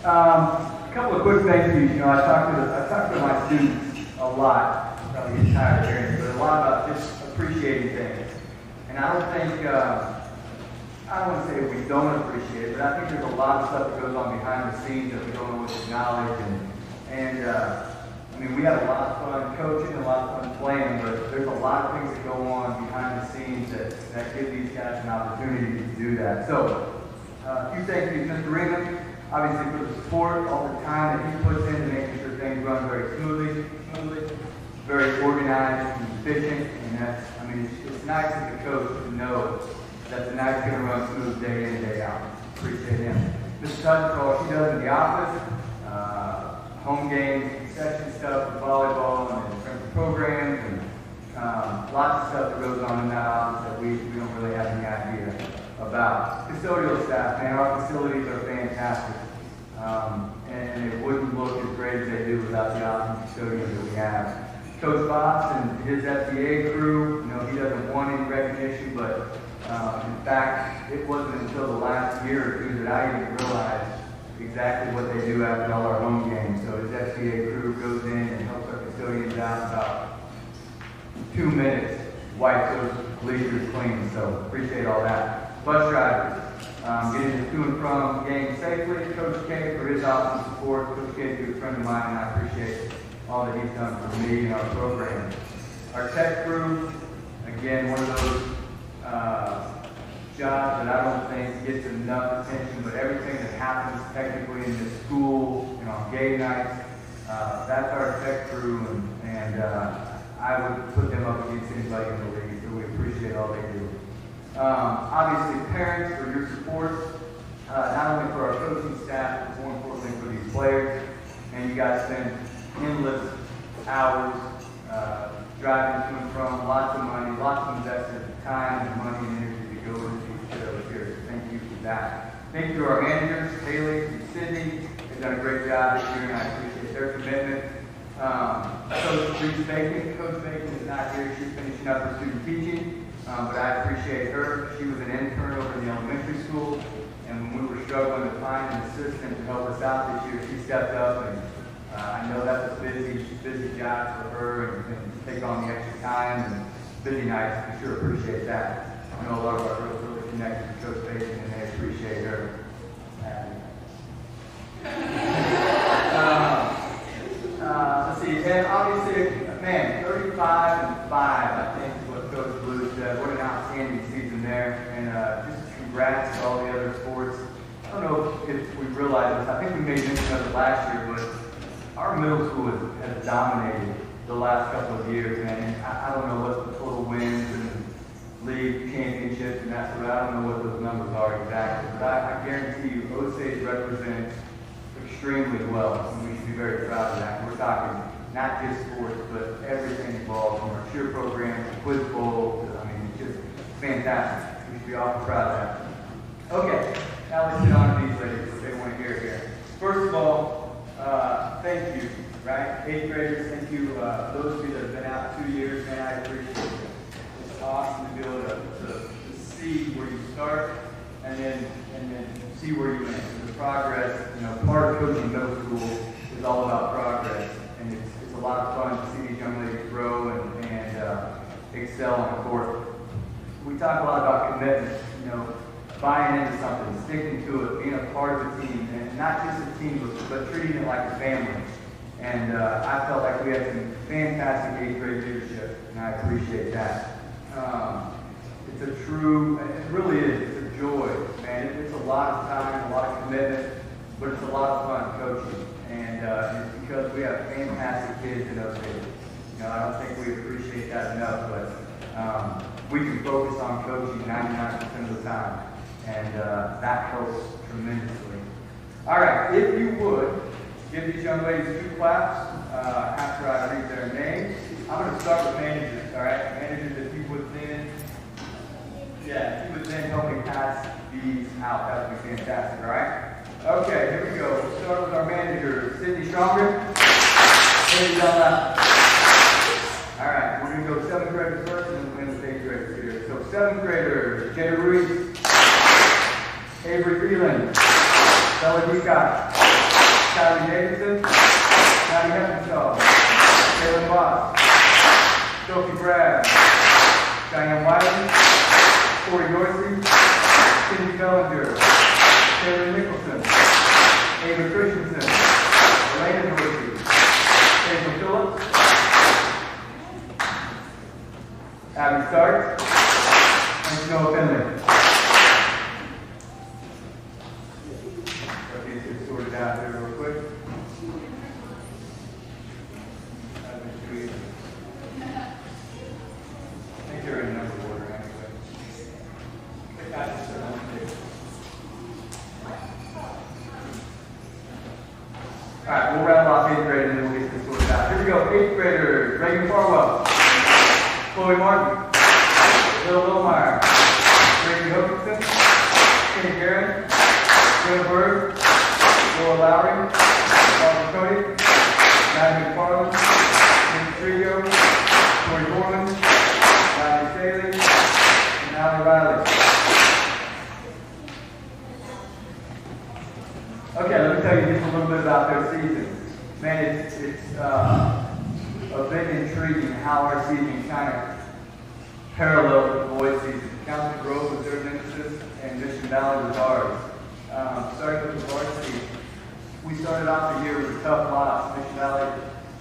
A couple of quick thank yous. You know, I talk to my students a lot. Probably get tired of hearing it, but a lot about just appreciating things. And I don't think, I don't want to say we don't appreciate it, but I think there's a lot of stuff that goes on behind the scenes that we don't always acknowledge. And I mean, we have a lot of fun coaching, a lot of fun playing, but there's a lot of things that go on behind the scenes that give these guys an opportunity to do that. So, a few thank yous, Mr. Ringham, obviously for the support, all the time that he puts into making sure things run very smoothly, very organized and efficient, and that's, I mean, it's nice as a coach to know that the night's going to run smooth day in and day out. Appreciate him. Mr. Sutton, for all she does in the office, home games, concession stuff with volleyball and different programs, and lots of stuff that goes on in that office that we don't really have any idea about. Custodial staff, man, our facilities are fantastic. And it wouldn't look as great as they do without the awesome custodians that we have. Coach Fox and his FCA crew, you know, he doesn't want any recognition, but in fact, it wasn't until the last year or two that I even realized exactly what they do after all our home games. So his FCA crew goes in and helps our custodians out in about 2 minutes, wipe those bleachers clean. So appreciate all that. Bus drivers, getting us to and from games safely. Coach K for his awesome support. Coach K is a good friend of mine, and I appreciate all that he's done for me and our program. Our tech crew, again, one of those jobs that I don't think gets enough attention, but everything that happens technically in this school, on game nights, that's our tech crew, and I would put them up against anybody in the league, so we appreciate all they do. Obviously, parents, for your support, not only for our coaching staff, but more importantly for these players. And you guys spend endless hours driving to and from, lots of money, lots of invested time and money and energy to go into these shows here. So thank you for that. Thank you to our managers, Haley and Sydney. They've done a great job this year, and I appreciate their commitment. Coach Bacon is not here. She's finishing up her student teaching, but I appreciate her. She was an intern over in the elementary school, and when we were struggling to find an assistant to help us out this year, she stepped up, and I know that's a busy job for her, and take on the extra time and busy nights. I sure appreciate that. I know a lot of our girls really connected to Coach Bacon, and they appreciate her. Let's see, and obviously, man, 35 and 5, I think is what Coach Blue said. What an outstanding season there, and just congrats to all the other sports. I don't know if we realize this. I think we made mention of it last year, but our middle school has dominated the last couple of years, man. And I don't know what the total wins and league championships and that sort of, I don't know what those numbers are exactly, but I guarantee you Osage represents extremely well, and we should be very proud of that. We're talking not just sports, but everything involved, from our cheer program to quiz bowl. I mean, it's just fantastic. We should be awful proud of that. Okay, now let's get on to these ladies, what they want to hear here. First of all, thank you, right? 8th graders, thank you. Those of you that have been out 2 years, man, I appreciate it. It's awesome to be able to see where you start and then see where you end. The progress, part of coaching middle school is all about progress, and it's a lot of fun to see these young ladies grow and excel on the court. We talk a lot about commitment, buying into something, sticking to it, being a part of a team, and not just a team, but treating it like a family. And I felt like we had some fantastic 8th grade leadership, and I appreciate that. It's a true, it really is, it's a joy, man. It's a lot of time, a lot of commitment, but it's a lot of fun coaching. And it's because we have fantastic kids in those days. I don't think we appreciate that enough, but we can focus on coaching 99% of the time, and that helps tremendously. All right, if you would, give these young ladies 2 claps after I read their names. I'm going to start with managers, all right? Managers, if you would then help me pass these out. That would be fantastic, all right? Okay, here we go. We'll start with our manager, Sydney Stronger. Haley down left. All right, we're going to go 7th graders first, and then we'll 8th graders here. So 7th graders, Jay Ruiz, Avery Freeland, Bella Deacott, Kylie Davidson, Maddie Heppenstall, Taylor Boss, Sophie Brad, Diane Wiley, Corey Dorsey, Cindy Bellinger, Taylor Nicholson, Ava Christensen, Elena Dorsey, Hazel Phillips, Abby Stark, and Noah Finley. Let these get sorted out here real quick. I think they're in number order anyway. All right, we'll rattle off 8th grade and then we'll get this sorted out. Here we go, 8th graders, Reagan Farwell, Chloe Martin, Bill Lillmeyer, Brady Hopkinson, Kenny Garrett, Joe Bird, Laura Lowry, Robert Cody, Matt McFarland, Nick Trigo, Corey Borman, Riley Staley, and Allie Riley. Okay, let me tell you just a little bit about their season. Man, it's a bit intriguing how our season kind of paralleled the boys' season. Council Grove was their nemesis, and Mission Valley was ours. Starting with the varsity, we started off the year with a tough loss. Mission Valley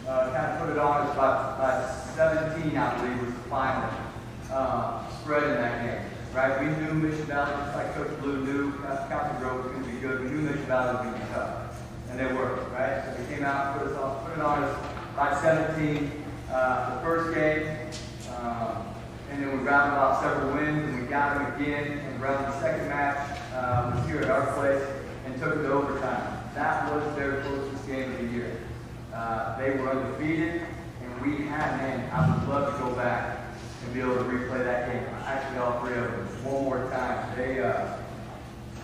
kind of put it on us by 17, I believe, was the final spread in that game. Right? We knew Mission Valley, just like Coach Blue knew Council Grove was going to be good. We knew Mission Valley was going to be tough, and they were. Right? So they came out and put it on us by 17 the first game, and then we rounded off several wins, and we got them again. And around the second match was here at our place and took it to overtime. That was their closest game of the year. They were undefeated, and we had, man, I would love to go back and be able to replay that game. Actually, all three of them one more time.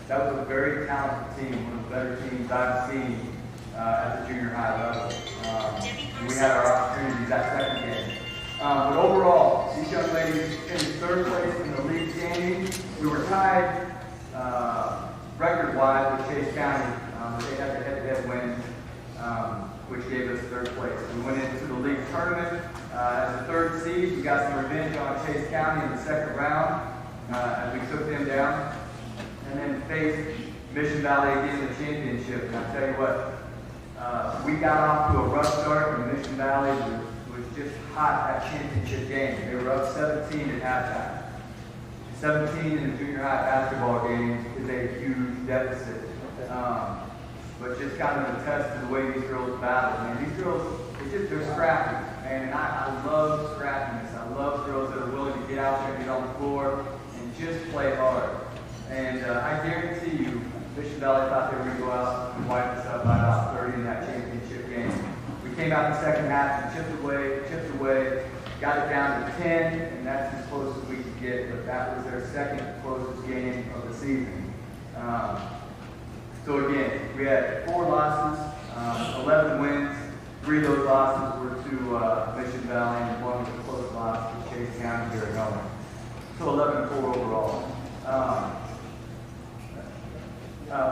That was a very talented team, one of the better teams I've seen at the junior high level. We had our opportunities that second game. But overall, these young ladies finished third place in the league standing. We were tied record-wise with Chase County. They had the head-to-head win, which gave us third place. We went into the league tournament as a third seed. We got some revenge on Chase County in the second round as we took them down, and then faced Mission Valley again in the championship. And I tell you what, we got off to a rough start, and Mission Valley was just hot that championship game. They were up 17 at halftime. 17 in the junior high basketball game is a huge deficit. But just kind of a test to the way these girls battle. Man, these girls, they're scrappy, man, and I love scrappiness. I love girls that are willing to get out there and get on the floor and just play hard. And I guarantee you, Mission Valley thought they were going to go out and wipe us up by about 30 in that championship game. We came out in the second half and chipped away, got it down to 10, and that's as close as we could get, but that was their second closest game of the season. So again, we had 4 losses, 11 wins. 3 of those losses were to Mission Valley, and 1 was a close loss to Chase County here at home. So 11-4 overall.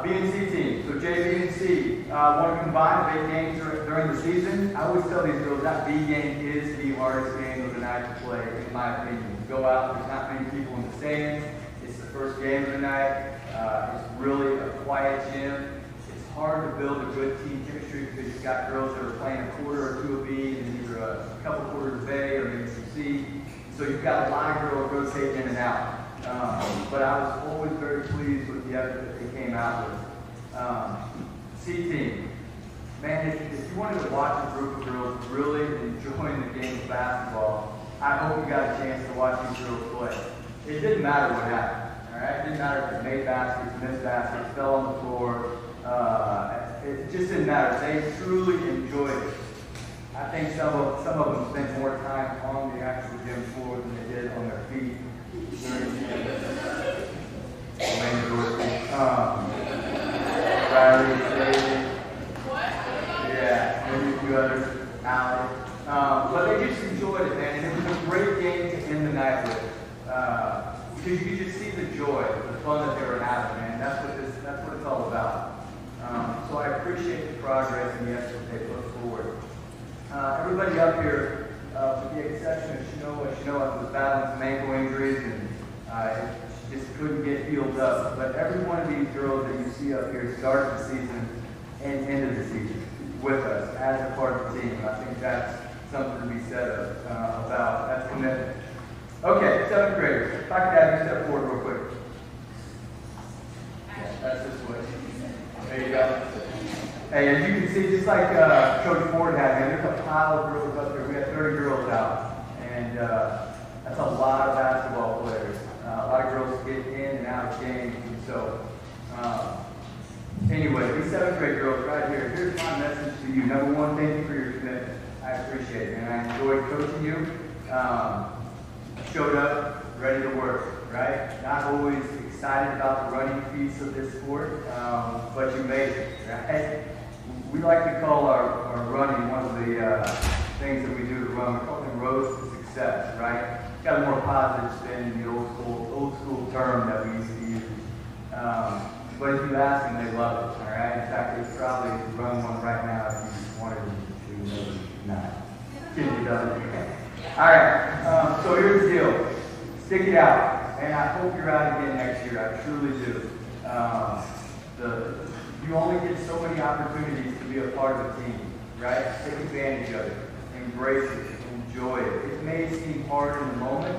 B and C team. So JV and C want to combine big games during the season. I always tell these girls that B game is the hardest game of the night to play, in my opinion. You go out, there's not many people in the stands. It's the first game of the night. It's really a quiet gym. It's hard to build a good team chemistry because you've got girls that are playing a quarter or 2 of B and either a couple quarters of A or maybe some C. So you've got a lot of girls rotating in and out. But I was always very pleased with the effort that they came out with. C team. Man, if you wanted to watch a group of girls really enjoying the game of basketball, I hope you got a chance to watch these girls play. It didn't matter what happened. All right? It didn't matter if they made baskets, missed baskets, fell on the floor. It just didn't matter. They truly enjoyed it. I think some of them spent more time on the actual gym floor than they did on their feet. Riley, David, yeah, maybe a few others, Allie. But they just enjoyed it, man, and it was a great game to end the night with. Because you could just see the joy, the fun that they were having, man. That's what it's all about. So I appreciate the progress and the effort they put forward. Everybody up here, with the exception of Shinoa was battling some ankle injuries and she just couldn't get healed up. But every one of these girls that you see up here started the season and ended the season with us as a part of the team. I think that's something to be said about. That's commitment. Okay, 7th graders. If I could have you step forward real quick. Yeah, that's this way. There you go. Hey, as you can see, just like Coach Ford had, man, there's a pile of girls up there. We had 30 girls out, and that's a lot of basketball players. A lot of girls get in and out of games, and so anyway, these 7th grade girls right here, here's my message to you. Number 1, thank you for your commitment. I appreciate it, and I enjoyed coaching you. Showed up, ready to work, right? Not always excited about the running piece of this sport, but you made it, right? We like to call our running one of the things that we do to run. We call them roads to success, right? It's got a more positive spin than the old school term that we used to use. But if you ask them, they love it, all right? In fact, they probably run one right now if you wanted them to, maybe not. Kidding, doesn't. All right, so here's the deal. Stick it out, and I hope you're out again next year. I truly do. You only get so many opportunities to be a part of a team, right? Take advantage of it, embrace it, enjoy it. It may seem hard in the moment,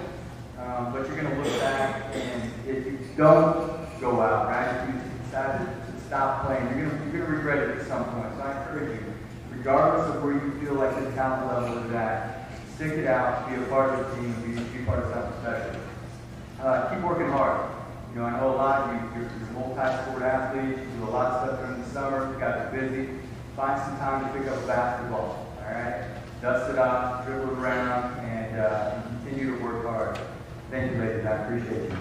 but you're going to look back, and if you don't go out, right? If you decide to stop playing, you're going to regret it at some point. So I encourage you, regardless of where you feel like the talent level is at, stick it out, be a part of the team, be part of something special. Keep working hard. You know, I know a lot of you, you're multi-sport athletes, you do a lot of stuff during the summer, you guys are busy. Find some time to pick up a basketball, all right? Dust it off, dribble it around, and continue to work hard. Thank you, ladies, I appreciate you.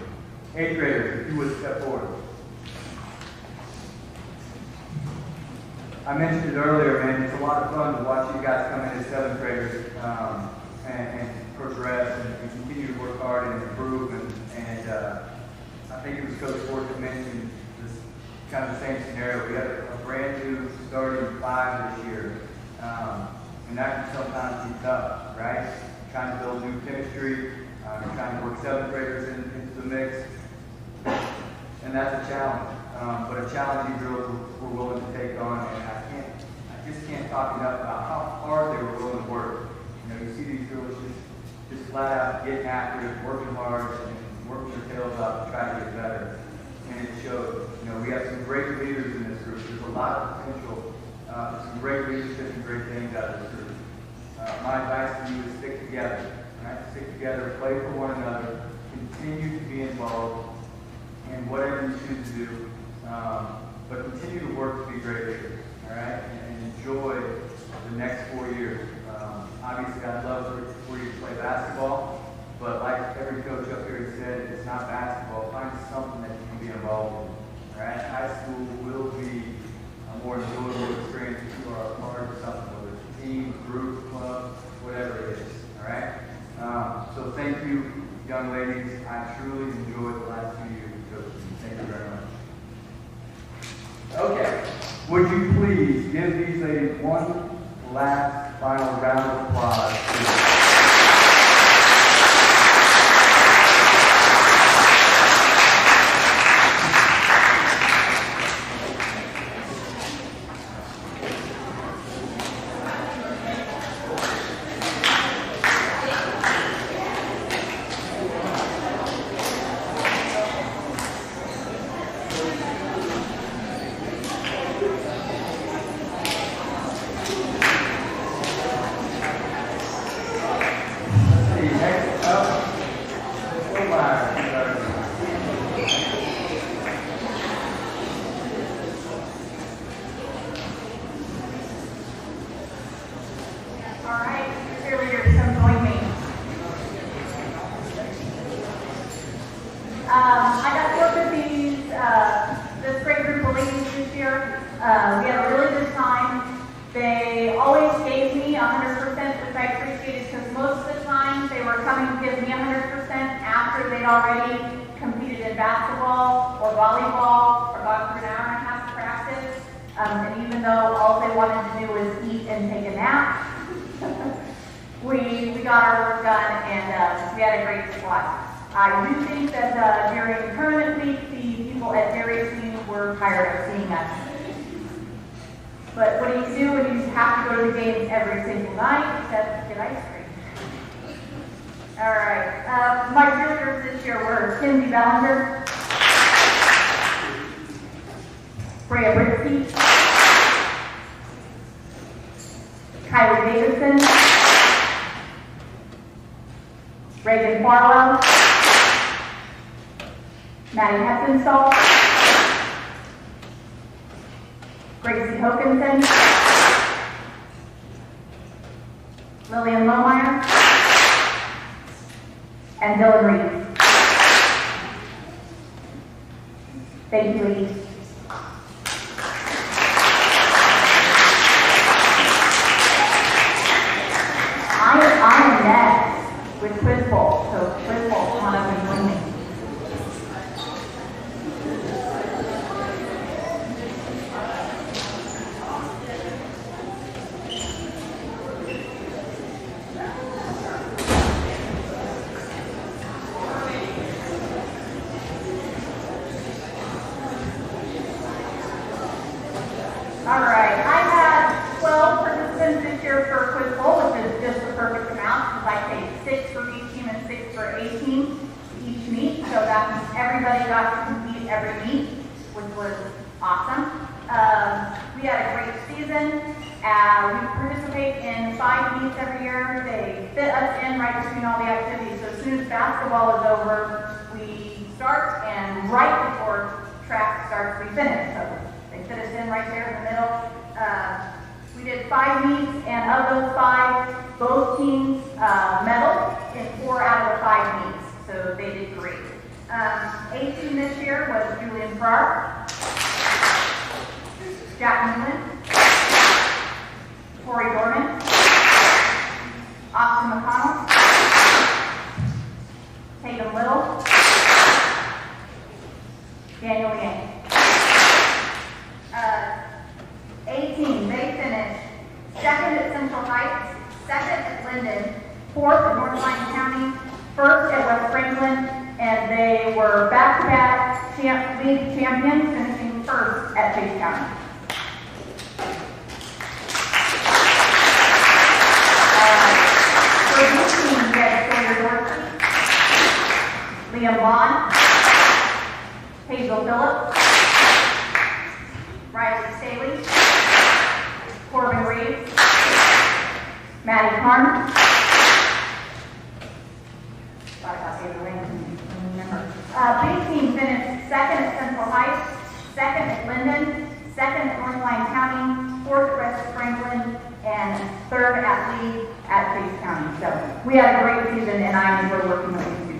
8th graders, if you would step forward. I mentioned it earlier, man, it's a lot of fun to watch you guys come in as 7th graders and progress and continue to work hard and improve. And I think it was Coach Ford that mentioned this kind of the same scenario. We had a brand new starting 5 this year, and that can sometimes be tough, right? Trying to build new chemistry, trying to work 7th graders into the mix, and that's a challenge. But a challenge these girls were willing to take on, and I just can't talk enough about how hard they were willing to work. You know, you see these girls just flat out getting after it, working hard, and working their tails off to try to get better. And it showed. You know, we have some great leaders in this group. There's a lot of potential, some great leadership and great things out of this group. My advice to you is stick together. Right? Stick together, play for one another, continue to be involved in whatever you choose to do, but continue to work to be great leaders. All right, and enjoy the next 4 years. Obviously, I'd love for you to play basketball. But like every coach up here has said, it's not basketball. Find something that you can be involved in. All right? High school will be a more enjoyable experience if you are a part of something, whether it's a team, group, club, whatever it is. All right? So thank you, young ladies. I truly enjoyed the last 2 years of coaching. Thank you very much. Okay. Would you please give these ladies one last final round of applause? I do think that during tournament week, the people at Dairy Queen were tired of seeing us. But what do you do when you have to go to the games every single night except get ice cream? All right. My cheerleaders this year were Kinsey Bellinger, Brea Britsky, Kylie Davidson, Reagan Farlow, Maddie Heppenstall, Gracie Hokinson, Lillian Lohmeyer, and Dylan Reed. Thank you, ladies. I am next with Quiz Bowl, so Quiz Bowl, come on up and join me. was awesome. We had a great season. We participate in 5 meets every year. They fit us in right between all the activities. So as soon as basketball is over, we start, and right before track starts, we finish. So they fit us in right there in the middle. We did 5 meets, and of those 5, both teams medaled in 4 out of the 5 meets. So they did great. A team this year was Julian Farr, Jack Newman, Corey Dorman, Austin McConnell, Tatum Little, Daniel Yang. A team, they finished 2nd at Central Heights, 2nd at Linden, 4th at North Lyon County, 1st at West Franklin, and they were back-to-back league champions, finishing 1st at Chase County. For this team, we had Sawyer Dorsey, Liam Vaughn, Hazel Phillips, Riley Staley, Corbin Reeves, Maddie Carmen. Thought about the other names, remember. B team finished 2nd at Central Heights, 2nd at Linden, 2nd at North Lyon County, 4th at West Franklin, and 3rd at Lee at Chase County. So we had a great season, and I enjoy working with these students.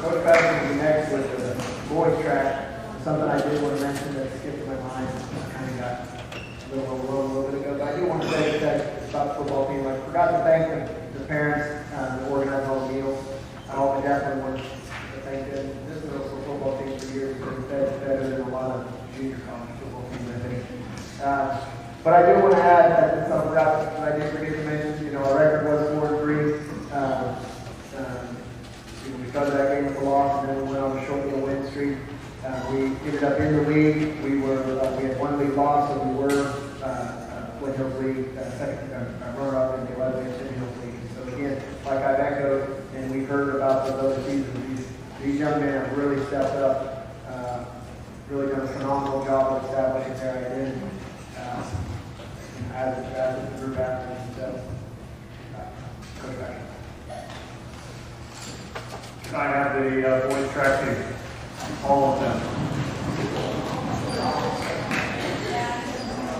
Coach Patrick will be next with the boys track. Something I did want to mention that skipped my mind. I kind of got a little overwhelmed a little bit ago. But I do want to say that about the football team. I forgot to thank the parents that organized all the meals. I definitely want to thank them. This middle school football team for years has been better than a lot of junior college football teams, I think. But I do want to add that something that I did forget to mention. Our record was 4-3. We started that game with a loss, and then we went on a short little win streak. We ended up in the league. We had 1 league loss, so we were Flint Hills League second runner-up in the 11th Flint Hills League. So again, like I've echoed, and we've heard about those other seasons, these young men have really stepped up, really done a phenomenal job of establishing their identity as a group athlete. So, Coach Patrick. I have the boys track team, all of them.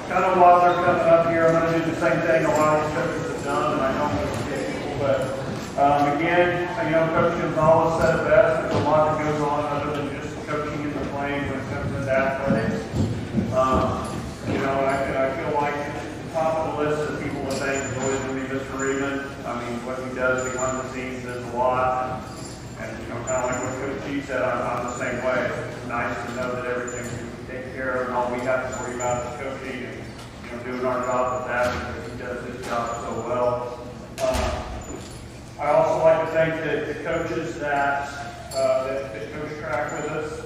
Kind of while they're coming up here, I'm going to do the same thing a lot of these coaches have done, and I don't know people, but again, Coach Gonzalez said it best. There's a lot that goes on other than just coaching in the playing when it comes to athletics. I feel like the top of the list of people that thank is always going to be Mr. Reedman. I mean, what he does behind the scenes is a lot. And kind of like what Coach G said, I'm the same way. It's nice to know that everything we take care of and all we have to worry about is coaching and doing our job with that, because he does his job so well. I also like to thank the coaches that coach track with us.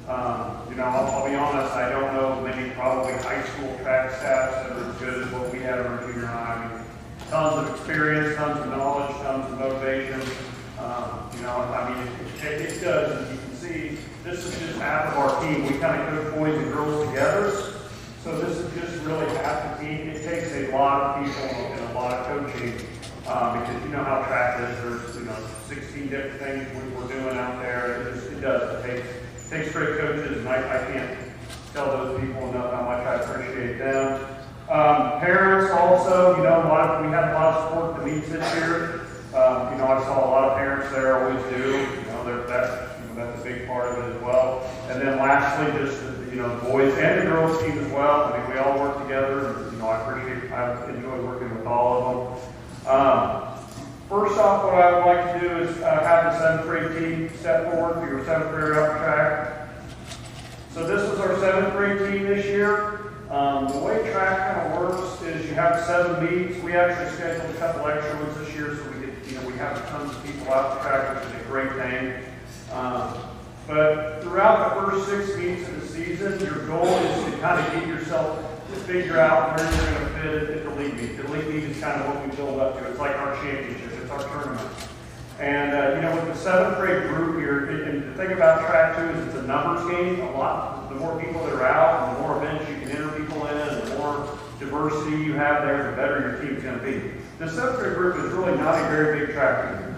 I'll be honest, I don't know many probably high school track staffs that are as good as what we have in our junior high. I mean, tons of experience, tons of knowledge, tons of motivation. It does, as you can see, this is just half of our team. We kind of coach boys and girls together. So this is just really half the team. It takes a lot of people and a lot of coaching because you know how track is. There's 16 different things we're doing out there. It does. It takes great coaches, and I can't tell those people enough how much I appreciate them. Parents also, we had a lot of support at the meets this year. I saw a lot of parents there, always do. That's a big part of it as well. And then lastly, just the boys and the girls team as well. I mean, we all work together. And, I I've enjoyed working with all of them. First off, what I would like to do is have the 7th grade team step forward for your 7th grader up track. So this is our 7th grade team this year. The way track kind of works is you have 7 meets. We actually scheduled a couple extra ones this year, so we have tons of people out to track, which is a great thing. But throughout the first 6 meets of the season, your goal is to kind of get yourself to figure out where you're going to fit at the league meet. The league meet is kind of what we build up to. It's like our championship. It's our tournament. And, with the 7th grade group here, and the thing about track too is it's a numbers game. The more people that are out, and the more events you can enter people in, and the more diversity you have there, the better your team's going to be. The 7th grade group is really not a very big track team.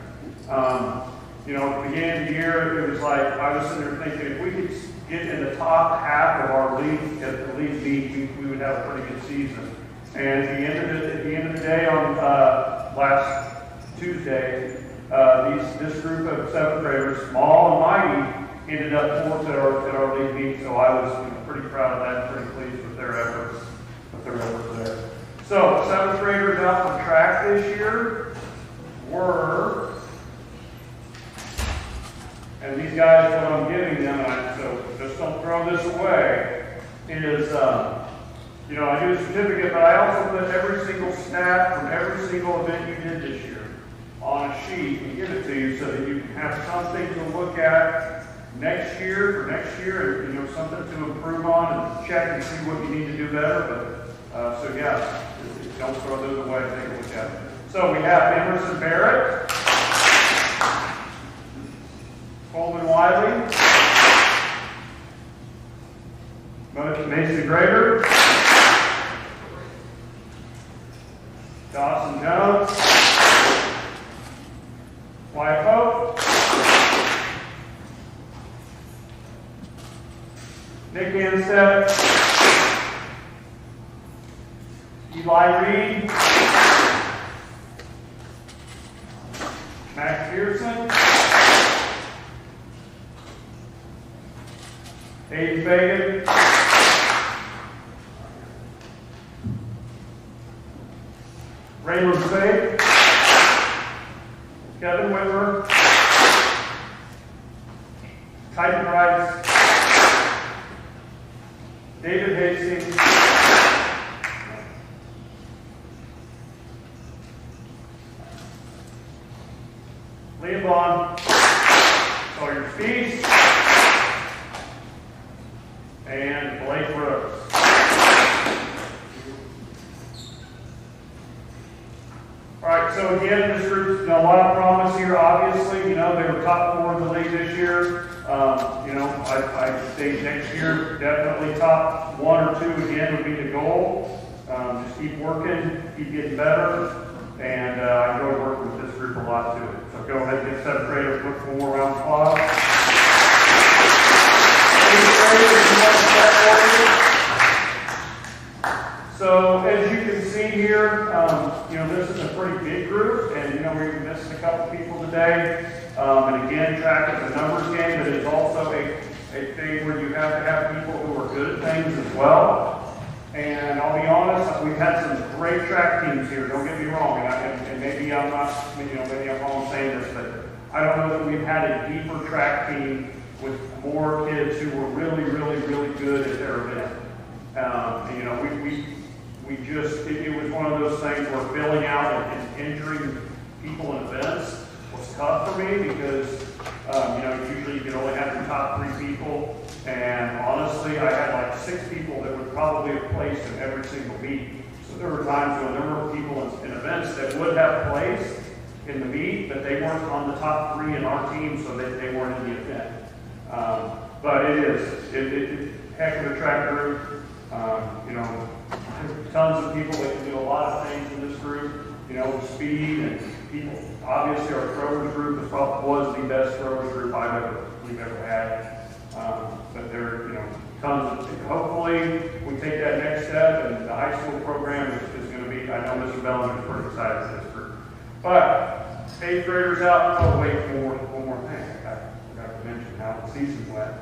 At the beginning of the year, it was like, I was sitting there thinking, if we could get in the top half of our league, at the league meet, we would have a pretty good season. And at the end of the day on last Tuesday, this group of 7th graders, small and mighty, ended up 4th at our league meet. So I was pretty proud of that, pretty pleased with their efforts, there. So 7th graders out on track this year were, and these guys, what I'm giving them, so just don't throw this away, is, I do a certificate, but I also put every single stat from every single event you did this year on a sheet and give it to you so that you can have something to look at next year, and, something to improve on and check and see what you need to do better. But, don't throw those away, take a look at it. So we have Emerson Barrett, Coleman Wiley, Mason Grader, Dawson Jones, Wyatt Pope, Nick Anstead, Eli Reed, Max Pearson, Hayden Fagan, Raymond Faye, Kevin Whitmer, Titan Rice, David Hastings, Liam Vaughn, Sawyer Spees, and Blake Rose. All right, so again, this group's got a lot of promise here. Obviously, they were top 4 in the league this year. I think next year, definitely top 1 or 2 again would be the goal. Just keep working, keep getting better, and I enjoy working with this group a lot too. So go ahead and get 7th graders, look for more round of applause. 8th graders, so as you can see here, this is a pretty big group, and we missed a couple people today. And again, track is a numbers game, but it's also a thing where you have to have people who are good at things as well. And I'll be honest, we've had some great track teams here. Don't get me wrong, and maybe I'm not, maybe I'm wrong saying this, but I don't know that we've had a deeper track team with more kids who were really, really, really good at their event. It was one of those things where filling out and entering people in events was tough for me because, usually you can only have your top 3 people. And honestly, I had like 6 people that would probably have placed in every single meet. So there were times when there were people in events that would have placed in the meet, but they weren't on the top 3 in our team, so they weren't in the event. But it's heck of a track group. Tons of people that can do a lot of things in this group, with speed and people. Obviously, our throwers group was the best throwers group we've ever had. But there are, tons of, hopefully we take that next step, and the high school program is going to be, I know Mr. Bellinger is pretty excited for this group. But 8th graders out, one more thing. I forgot to mention how the season went.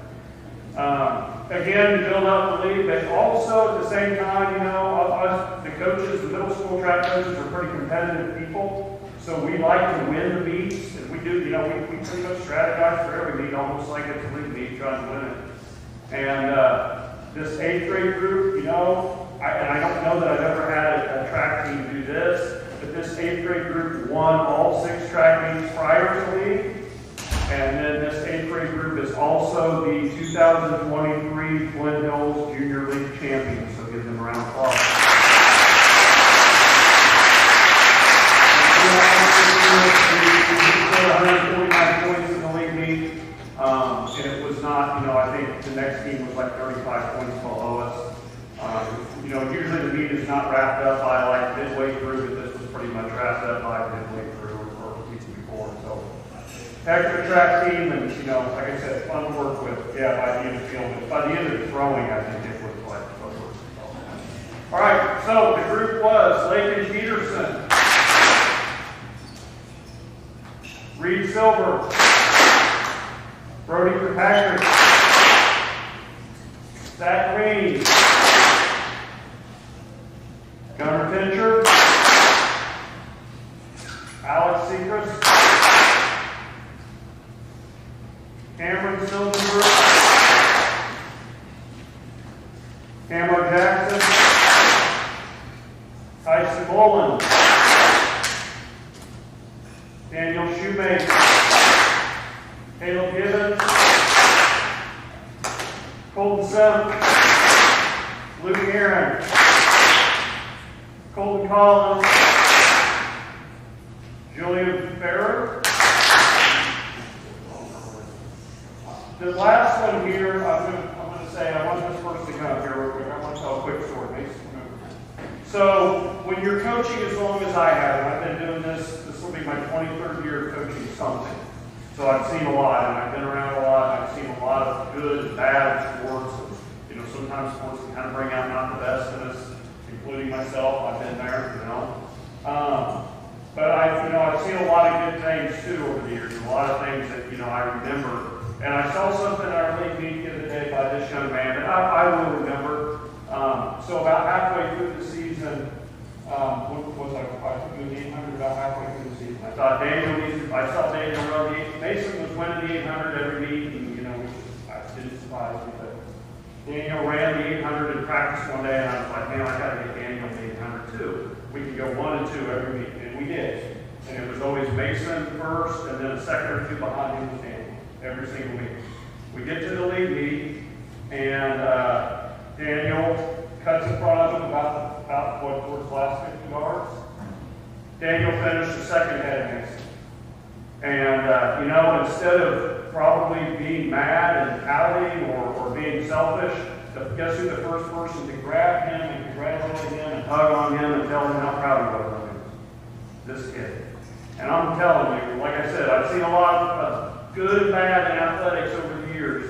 Again, to build up the league, but also at the same time, you know, us, the coaches, the middle school track coaches are pretty competitive people. So we like to win the meets, and we do, you know, we pretty much strategize for every meet, almost like it's a league meet, trying to win it. And this 8th grade group, you know, I don't know that I've ever had a track team do this, but this 8th grade group won all 6 track meets prior to league. And then this 8th grade group is also the 2023 Flint Hills Junior League champions, so give them a round of applause. 149 points in the league meet, and it was not, you know, I think the next team was like 35 points below us. You know, usually the meet is not wrapped up by like midway through, but this was pretty much wrapped up by midway through or weeks before. So, heck of a track team, and you know, like I said, fun to work with. Yeah, by the end of the field, but by the end of the throwing, I think it was like fun to work with. All right, so the group was Lakin Peterson, Reed Silver, Brody Kirkpatrick, Zach Green, Gunnar Fincher, Alex Seacrest, Cameron Silverberg, Camo Jackson, Tyson Bolin, Daniel Shoemaker, Caleb Gibbons, Colton Semp, Luke Aaron, Colton Collins, Julian Farrer. The last one here, I'm going to say, I want this person to come up here real quick. I want to tell a quick story. So, when you're coaching as long as I have, and I've been doing this will be my 23rd year of coaching something. So I've seen a lot, and I've been around a lot, and I've seen a lot of good and bad sports. And, you know, sometimes sports can kind of bring out not the best in us, including myself. I've been there, you know. But I've seen a lot of good things too over the years, a lot of things that, you know, I remember. And I saw something in our league meet the other day by this young man that I will remember. So about halfway through the season, what was I think it was 800, about halfway through the season. I saw Daniel run the Mason was winning the 800 every meet, and, you know, I didn't surprise me, but Daniel ran the 800 in practice one day, and I was like, man, I got to get Daniel the 800 too. We can go 1 and 2 every meet, and we did. And it was always Mason first, and then a second or two behind him was Daniel, every single meet. We get to the league meet, and Daniel cuts in front of him about what, towards the last 50 yards. Daniel finished the second ahead of Mason. And, you know, instead of probably being mad and pouting or being selfish, guess who the first person to grab him and congratulate him and hug on him and tell him how proud he was of him? This kid. And I'm telling you, like I said, I've seen a lot of good and bad in athletics over the years,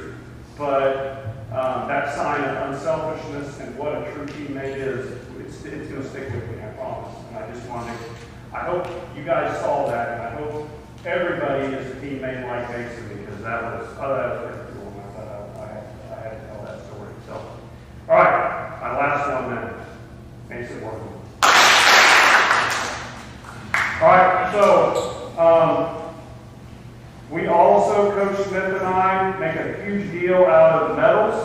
but that sign of unselfishness and what a true teammate is, it's going to stick with me, I promise. And I just wanted to, I hope you guys saw that, and I hope everybody is a teammate like Mason, because that was pretty cool. And I thought I had to tell that story. So, all right, my last one then. Mason Wortham. All right, so we also, Coach Smith and I, make a huge deal out of medals.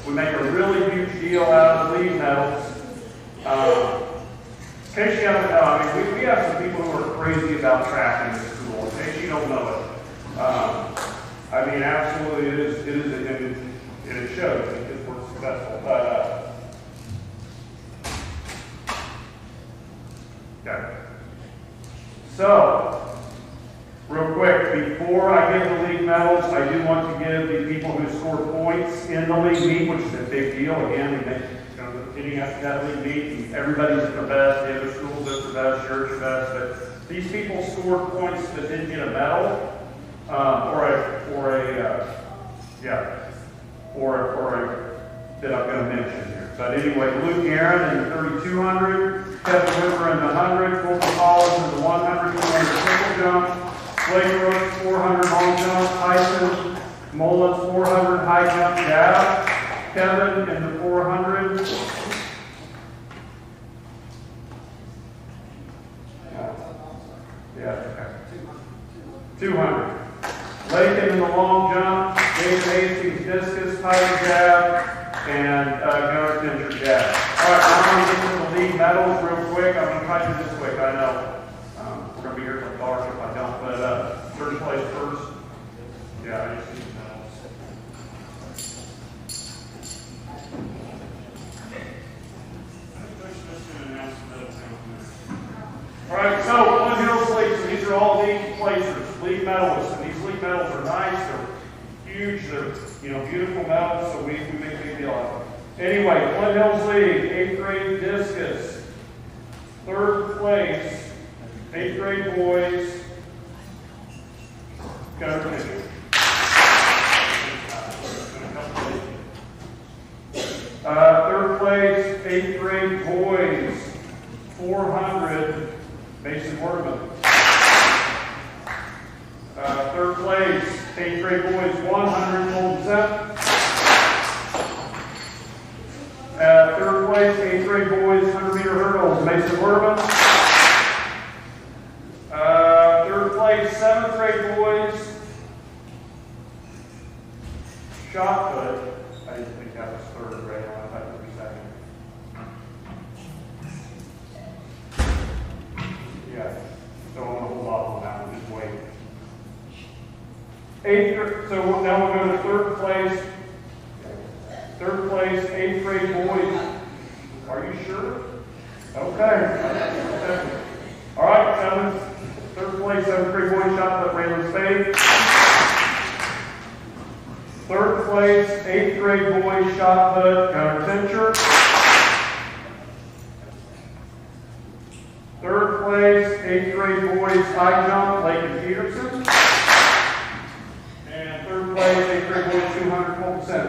We make a really huge deal out of league medals. In case you haven't know, I mean, we have some people who are crazy about track in this school. In case you don't know it, I mean, absolutely, it is, and it shows because we're successful. Okay. So, real quick, before I give the league medals, I do want to give the people who scored points in the league meet, which is a big deal. Again, we make getting after that league meet, and everybody's at their best. The other schools at their best, yours your best. But these people scored points that didn't get a medal, that I'm going to mention here. But anyway, Luke Aaron in the 3,200, Kevin Whipper in the 100, Colton Collins in the 100, 200 triple jump, Blake Brooks 400 long jump, Tyson Mullins 400 high jump jab. Kevin in the 400. Yeah, okay. 200. Lakin in the long jump. David Hastings discus, tiger jab, and Gunnar Tincher jab. All right, I'm going to get to the lead medals real quick. I'm going to try to do this quick. I know we're going to be here till dark if I don't, but third place first. Yeah, I just need the medals. All right, so Flint Hills League, so these are all league placers, league medalists, and these league medals are nice, they're huge, they're beautiful medals, so we make a big deal out of them. Anyway, Flint Hills League, 8th grade discus, 3rd place, 8th grade boys, Gunnar Tincher. 3rd place, 8th grade boys, 400, Mason Wordman. 3rd place, 8th grade boys, 100, Colton Sepp. 3rd place, 8th grade boys, 100-meter hurdles, Mason Wordman. 3rd place, 7th grade boys, shot put. I didn't think that was 3rd grade, I thought it would be 2nd. Yeah, so I'm going to hold off on that one, just wait. 8th, so now we'll go to 3rd place. 3rd place, 8th grade boys. Are you sure? Okay. All right, 3rd place, 7th grade boys shot put, Raylan Spade. 3rd place, 8th grade boys shot put, Gunnar Tincher. 3rd place, 8th grade boys high jump, Lakin Peterson. And 3rd place, 8th grade boys 200, Colton Sepp.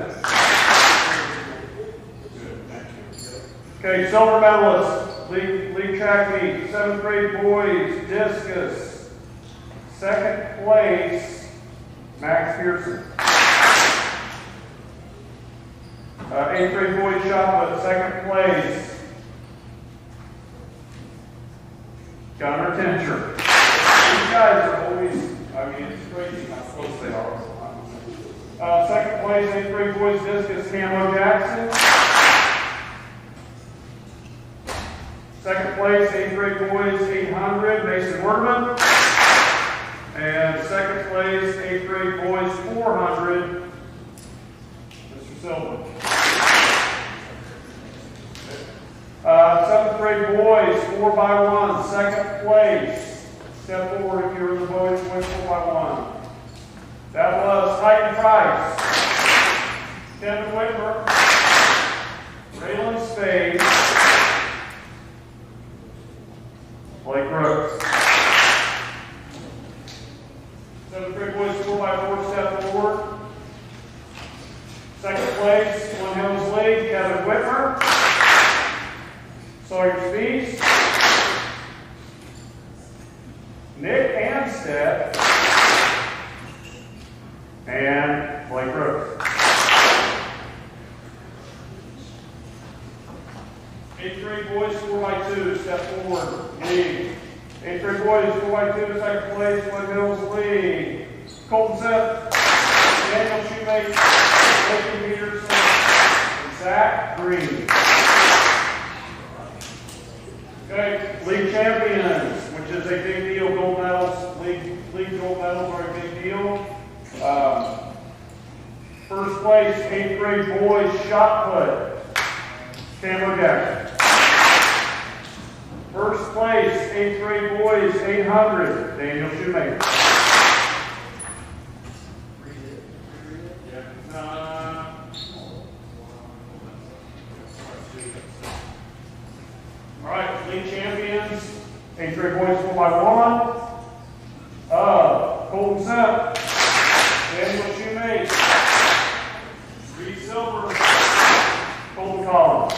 Okay, silver medalists, league track meet, 7th grade boys, discus. 2nd place, Max Pearson. 8th grade boys shot put, 2nd place, Gunnar Tincher. These guys are always, it's crazy how close they are. 2nd place, 8th grade boys discus, Camo Jackson. 2nd place, 8th grade boys 800, Mason Wordman. And 2nd place, 8th grade boys 400, Mr. Silver. 7th grade boys 4x1, 2nd place. Step forward if you're in the boys 4x1. That was Titan Price, Kevin Whitmer, Raylan Spade, Blake Brooks. 7th grade boys 4x4, step forward. 2nd place, Flint Hills League, Kevin Whitmer, Sawyer Speaks, Nick Anstead, and Blake Brooks. 8th grade boys 4x2, step forward, league. 8th grade boys 4x2, 2nd place, Flint Hills League. Colton Sepp, Daniel Shoemate, Lakin Peterson, and Zach Green. Okay, league champions, which is a big deal. Gold medals, league gold medals are a big deal. 1st place, 8th grade boys shot put, Camo Jackson. 1st place, 8th grade boys 800, Daniel Shoemaker. All right, league champions, 8th grade boys 4x1. Colton Sepp, Daniel Shoemate, Reed Silver, Colton Collins.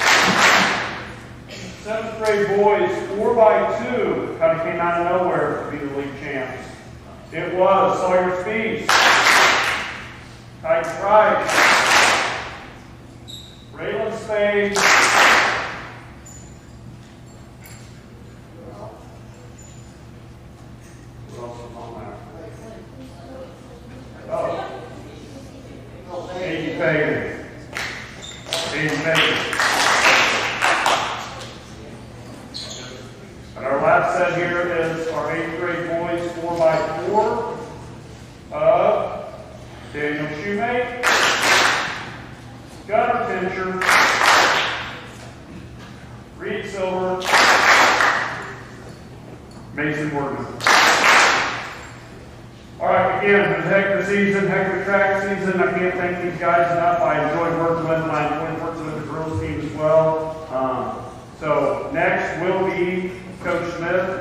7th grade boys 4x2 kind of came out of nowhere to be the league champs. It was Sawyer Speeds. Titan Price. Raylan Spade. Who else is on that? Oh. Katie Fagan. Katie Fagan. And our last set here is our 8th grade boys 4x4 of Daniel Shoemate, Gunnar Fincher, Reed Silver, Mason Workman. All right, again, it was a heck of a season, heck of a track season. I can't thank these guys enough. I enjoyed working with them. I enjoyed working with the girls team as well. So next will be Coach Smith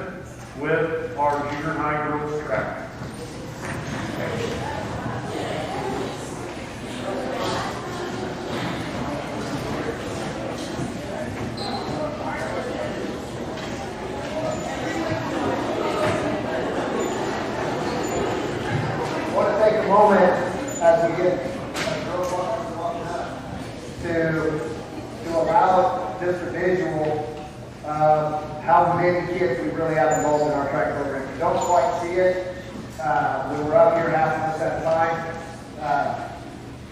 with our junior high girls track. I want to take a moment as we get to allow just a visual of how many kids we really have involved in our track program. You don't quite see it. We were up here half of us at a time.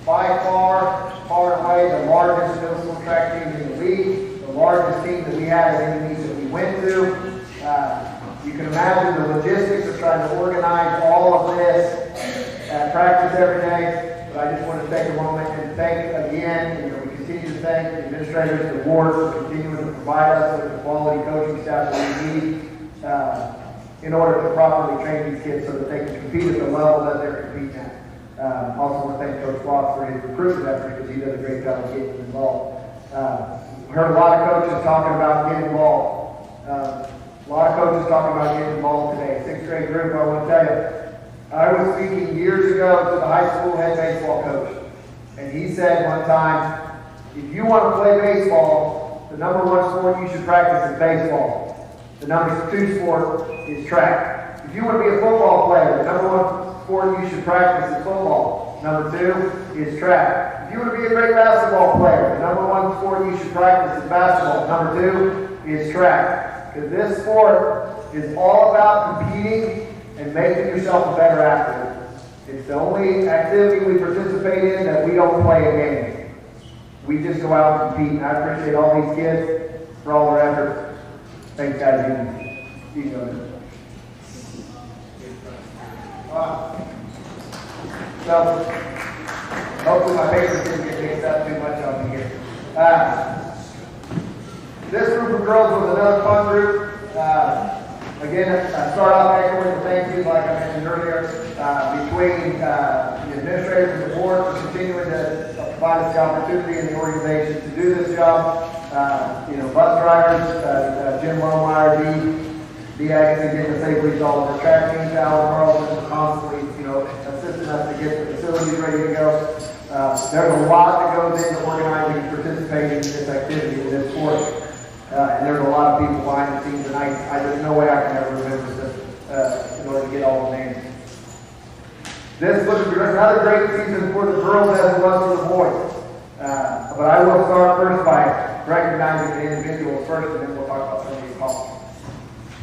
By far away, the largest middle school track team in the league, the largest team that we had at any meet that we went to. You can imagine the logistics of trying to organize all of this at practice every day. But I just want to take a moment and thank again, we continue to thank the administrators, the board for continuing to provide us with the quality coaching staff that we need in order to properly train these kids so that they can compete at the level that they're competing at. Also want to thank Coach Fox for his recruitment effort because he does a great job of getting them involved. We heard a lot of coaches talking about getting involved. A lot of coaches talking about getting involved today. 6th grade group, I want to tell you, I was speaking years ago to the high school head baseball coach, and he said one time, if you want to play baseball, the number 1 sport you should practice is baseball. The number 2 sport is track. If you want to be a football player, the number 1 sport you should practice is football. Number 2 is track. If you want to be a great basketball player, the number 1 sport you should practice is basketball. Number 2 is track. Because this sport is all about competing and making yourself a better athlete. It's the only activity we participate in that we don't play a game. We just go out and compete. And I appreciate all these kids for all their efforts. Thanks, guys. You go ahead. So, hopefully my papers didn't get mixed up too much on me here. This group of girls was another fun group. Again, I start off echoing the thank you, like I mentioned earlier, between the administrators and the board for continuing to provide us the opportunity and the organization to do this job. Bus drivers, Jim Lohmeyer, D. Agassi getting the safe leads all of our track teams, Alan Carlson for constantly, assisting us to get the facilities ready to go. There's a lot that goes into organizing and participating in this activity, in this sport. And there's a lot of people behind the scenes, and there's no way I can ever remember this in order to get all the names. This was another great season for the girls as it was for the boys. But I will start first by recognizing the individuals first, and then we'll talk about some of the accomplishments.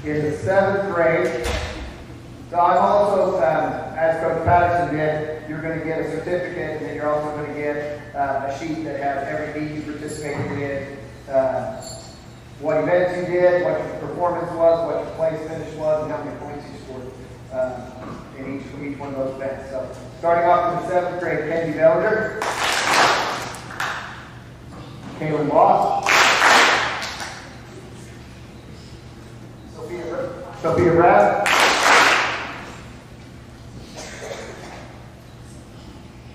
In the 7th grade, so I'm also, as Coach Patterson did, you're going to get a certificate, and then you're also going to get a sheet that has every meet you participated in, what events you did, what your performance was, what your place finish was, and how many points you scored in each one of those events. So, starting off in the 7th grade, Kenzie Bellinger, Kaylin Moss, Sophia Brad,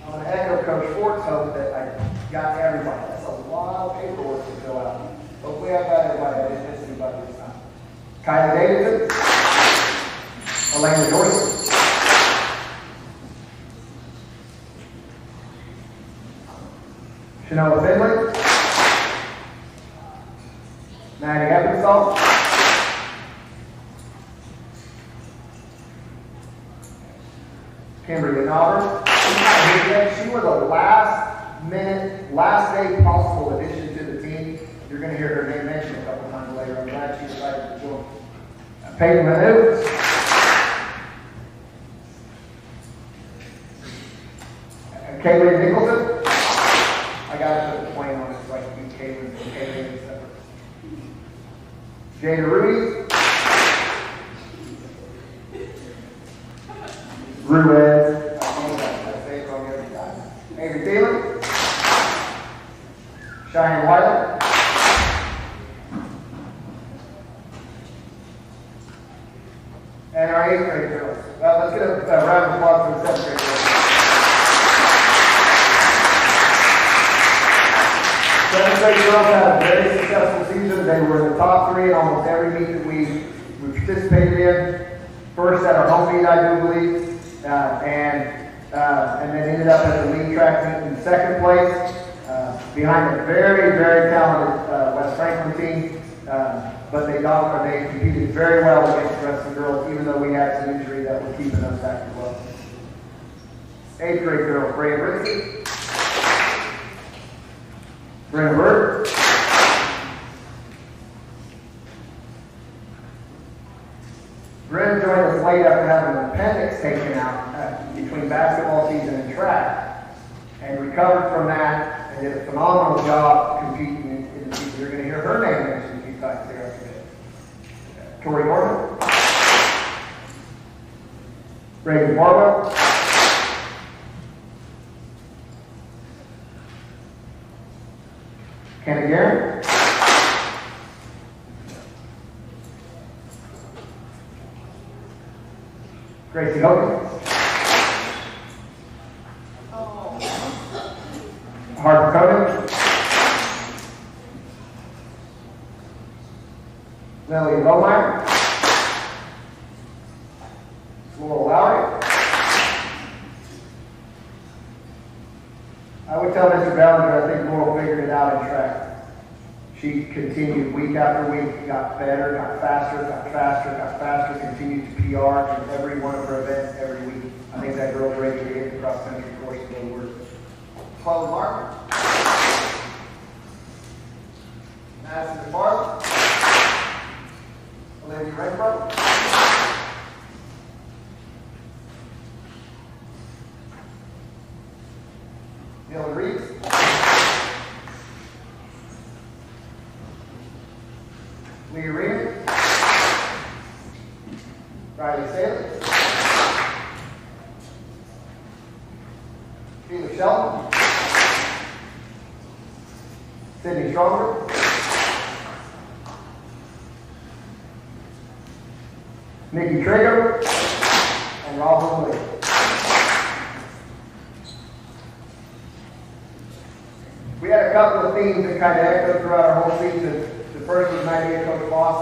I'm going to echo Coach Fort's hope that I got everybody. That's a lot of paperwork to fill out. Hopefully I got everybody. I didn't miss anybody this time. Kylie Davidson, Elena Joyce, Shanola Finley, Maddie Eppensall, Kimberly Nauber, She was a last minute, last day possible addition to the team. You're going to hear her name mentioned a couple times later. I'm glad she decided to join. Peyton Manu. Kaylin Nicholson. I got to put a plane on it so I can be Kaylin and Kaylin separate. Jada Ruiz. Ruiz. I say it wrong every time. Avery Thielen. Cheyenne Wiley. And our 8th grade girls. Let's get a round of applause for the 7th grade girls. 7th grade girls had a very successful season. They were in the top 3 in almost every meet that we participated in. First at our home meet, I do believe, and then ended up at the league track meet in 2nd place, behind a very, very talented West Franklin team. But they competed very well against the rest of the girls, even though we had some injury that was keeping us back as well. 8th grade girls, Brea Britsky, Brenna Bird, Brenna joined us late after having an appendix taken out between basketball season and track, and recovered from that and did a phenomenal job competing in the season. You're going to hear her name mentioned a few times here after this. Tori Morgan, Reagan Marlowe, Kenna Guerin, Gracie Hogan, Harper Conan, Lily Lohmeyer, Laurel Lowry. I would tell Mr. Ballinger, I think Laurel figured it out in track. She continued week after week, got better, got faster, continued to PR in every one of her events every week. I think that girl's ready to hit the cross-country course to go to work. Chloe Martin, Madison DeBarle, Olivia Renfro, Dylan Reeves, Leah Reed, Riley Saley, Felix Shelton, Sydney Stronger, Nikki Traeger, and Robert Lee. We had a couple of themes that kind of echoed throughout our whole season. The first was an idea Coach Boss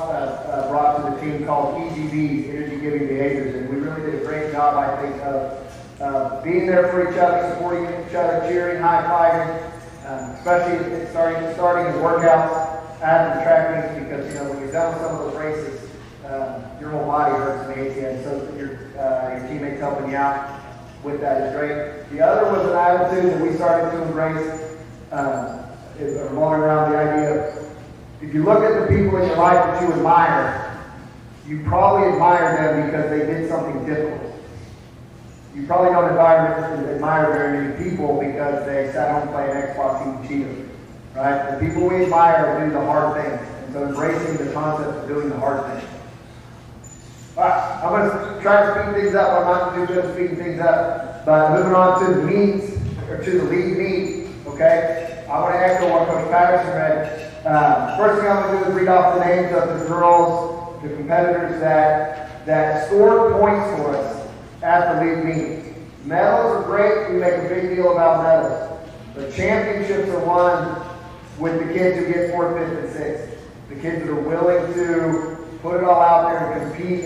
brought to the team called EGBs, Energy Giving Behaviors, and we really did a great job, I think, of being there for each other, supporting each other, cheering, high-fiving, especially starting in workouts after the track meets, because, when you're done with some of those races, your whole body hurts in the ATM, so that your teammates helping you out with that is great. The other was an attitude that we started to embrace, revolving around the idea of, if you look at the people in your life that you admire, you probably admire them because they did something difficult. You probably don't admire very many people because they sat home playing Xbox eating Cheetos, right? The people we admire do the hard things, and so embracing the concept of doing the hard things. All right, I'm going to try to speed things up. I'm not too good at speeding things up, but moving on to the meets, or to the league meet, okay? I want to echo what Coach Patterson read. First thing I'm going to do is read off the names of the girls, the competitors that scored points for us at the league meet. Medals are great. We make a big deal about medals. But championships are won with the kids who get 4th, 5th, and 6th. The kids that are willing to put it all out there and compete,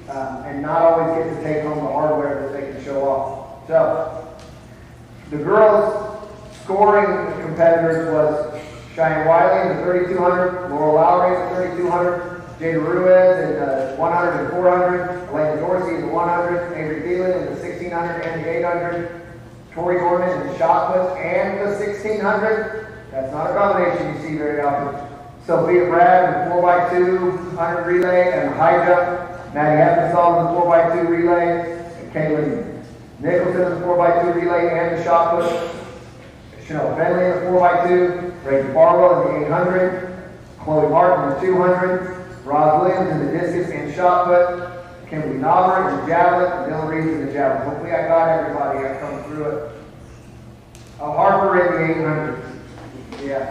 and not always get to take home the hardware that they can show off. So, the girls' scoring competitors was Cheyenne Wiley in the 3200, Laurel Lowry in the 3200, Jada Ruiz in the 100 and 400, Elena Dorsey in the 100, Avery Thielen in the 1600 1500 and the 800. Tori Gorman in the shot put and the 1600. That's not a combination you see very often. Sophia Brad in the 4x2 100 relay and the high jump. Maddie Heppenstall in the 4x2 relay. And Kaylin Nicholson in the 4x2 relay and the shot put. Chanel Bentley in the 4x2. Rachel Barwell in the 800. Chloe Martin in the 200. Roz Williams in the discus and shot put. Kimberly Knobber in the javelin. And Dylan Reeves in the javelin. Hopefully I got everybody. I come through it. Harper in the 800. Yeah.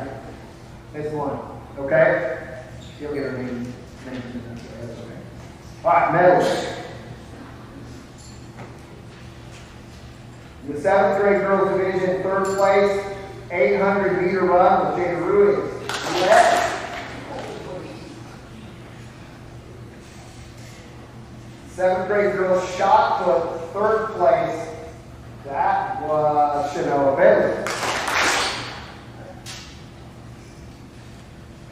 This one. Okay? She'll get her name. All right, medals. In the 7th grade girls division, 3rd place, 800 meter run with Jada Ruiz. Yeah. 7th grade girls shot put, 3rd place. That was Shanoa Bailey.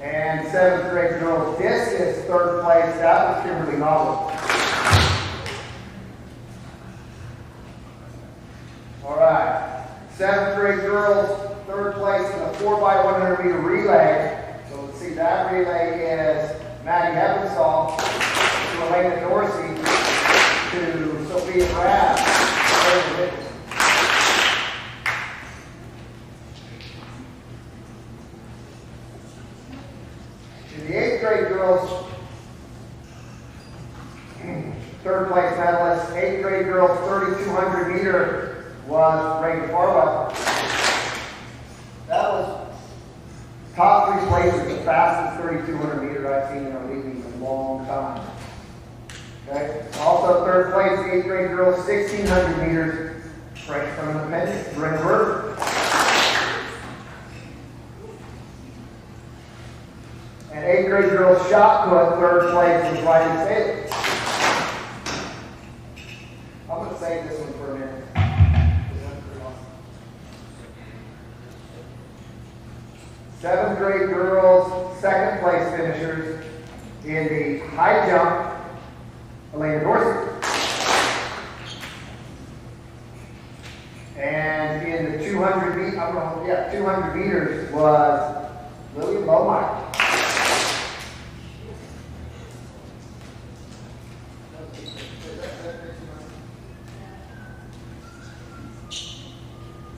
And 7th grade girls discus, 3rd place. That was Kimberly Knobber. All right. 7th grade girls, 3rd place in the 4x100 meter relay. So let's see, that relay is Maddie Heppenstall to Elena Dorsey to Sophia Brad. In the 8th grade girls, 3rd place medalist, 8th grade girls 3,200 meter was Reagan Farwell. That was top 3 places, the fastest 3,200 meter I've seen in our league in a long time. Okay. Also 3rd place, 8th grade girls 1,600 meters, right from Independence, Brenda Bird. And 8th grade girls shot put, 3rd place was Riley Staley. I'm going to save this one for a minute. Seventh grade girls, 2nd place finishers in the high jump, Elena Dorsey. And in the 200 meters was Lily Lohmeyer.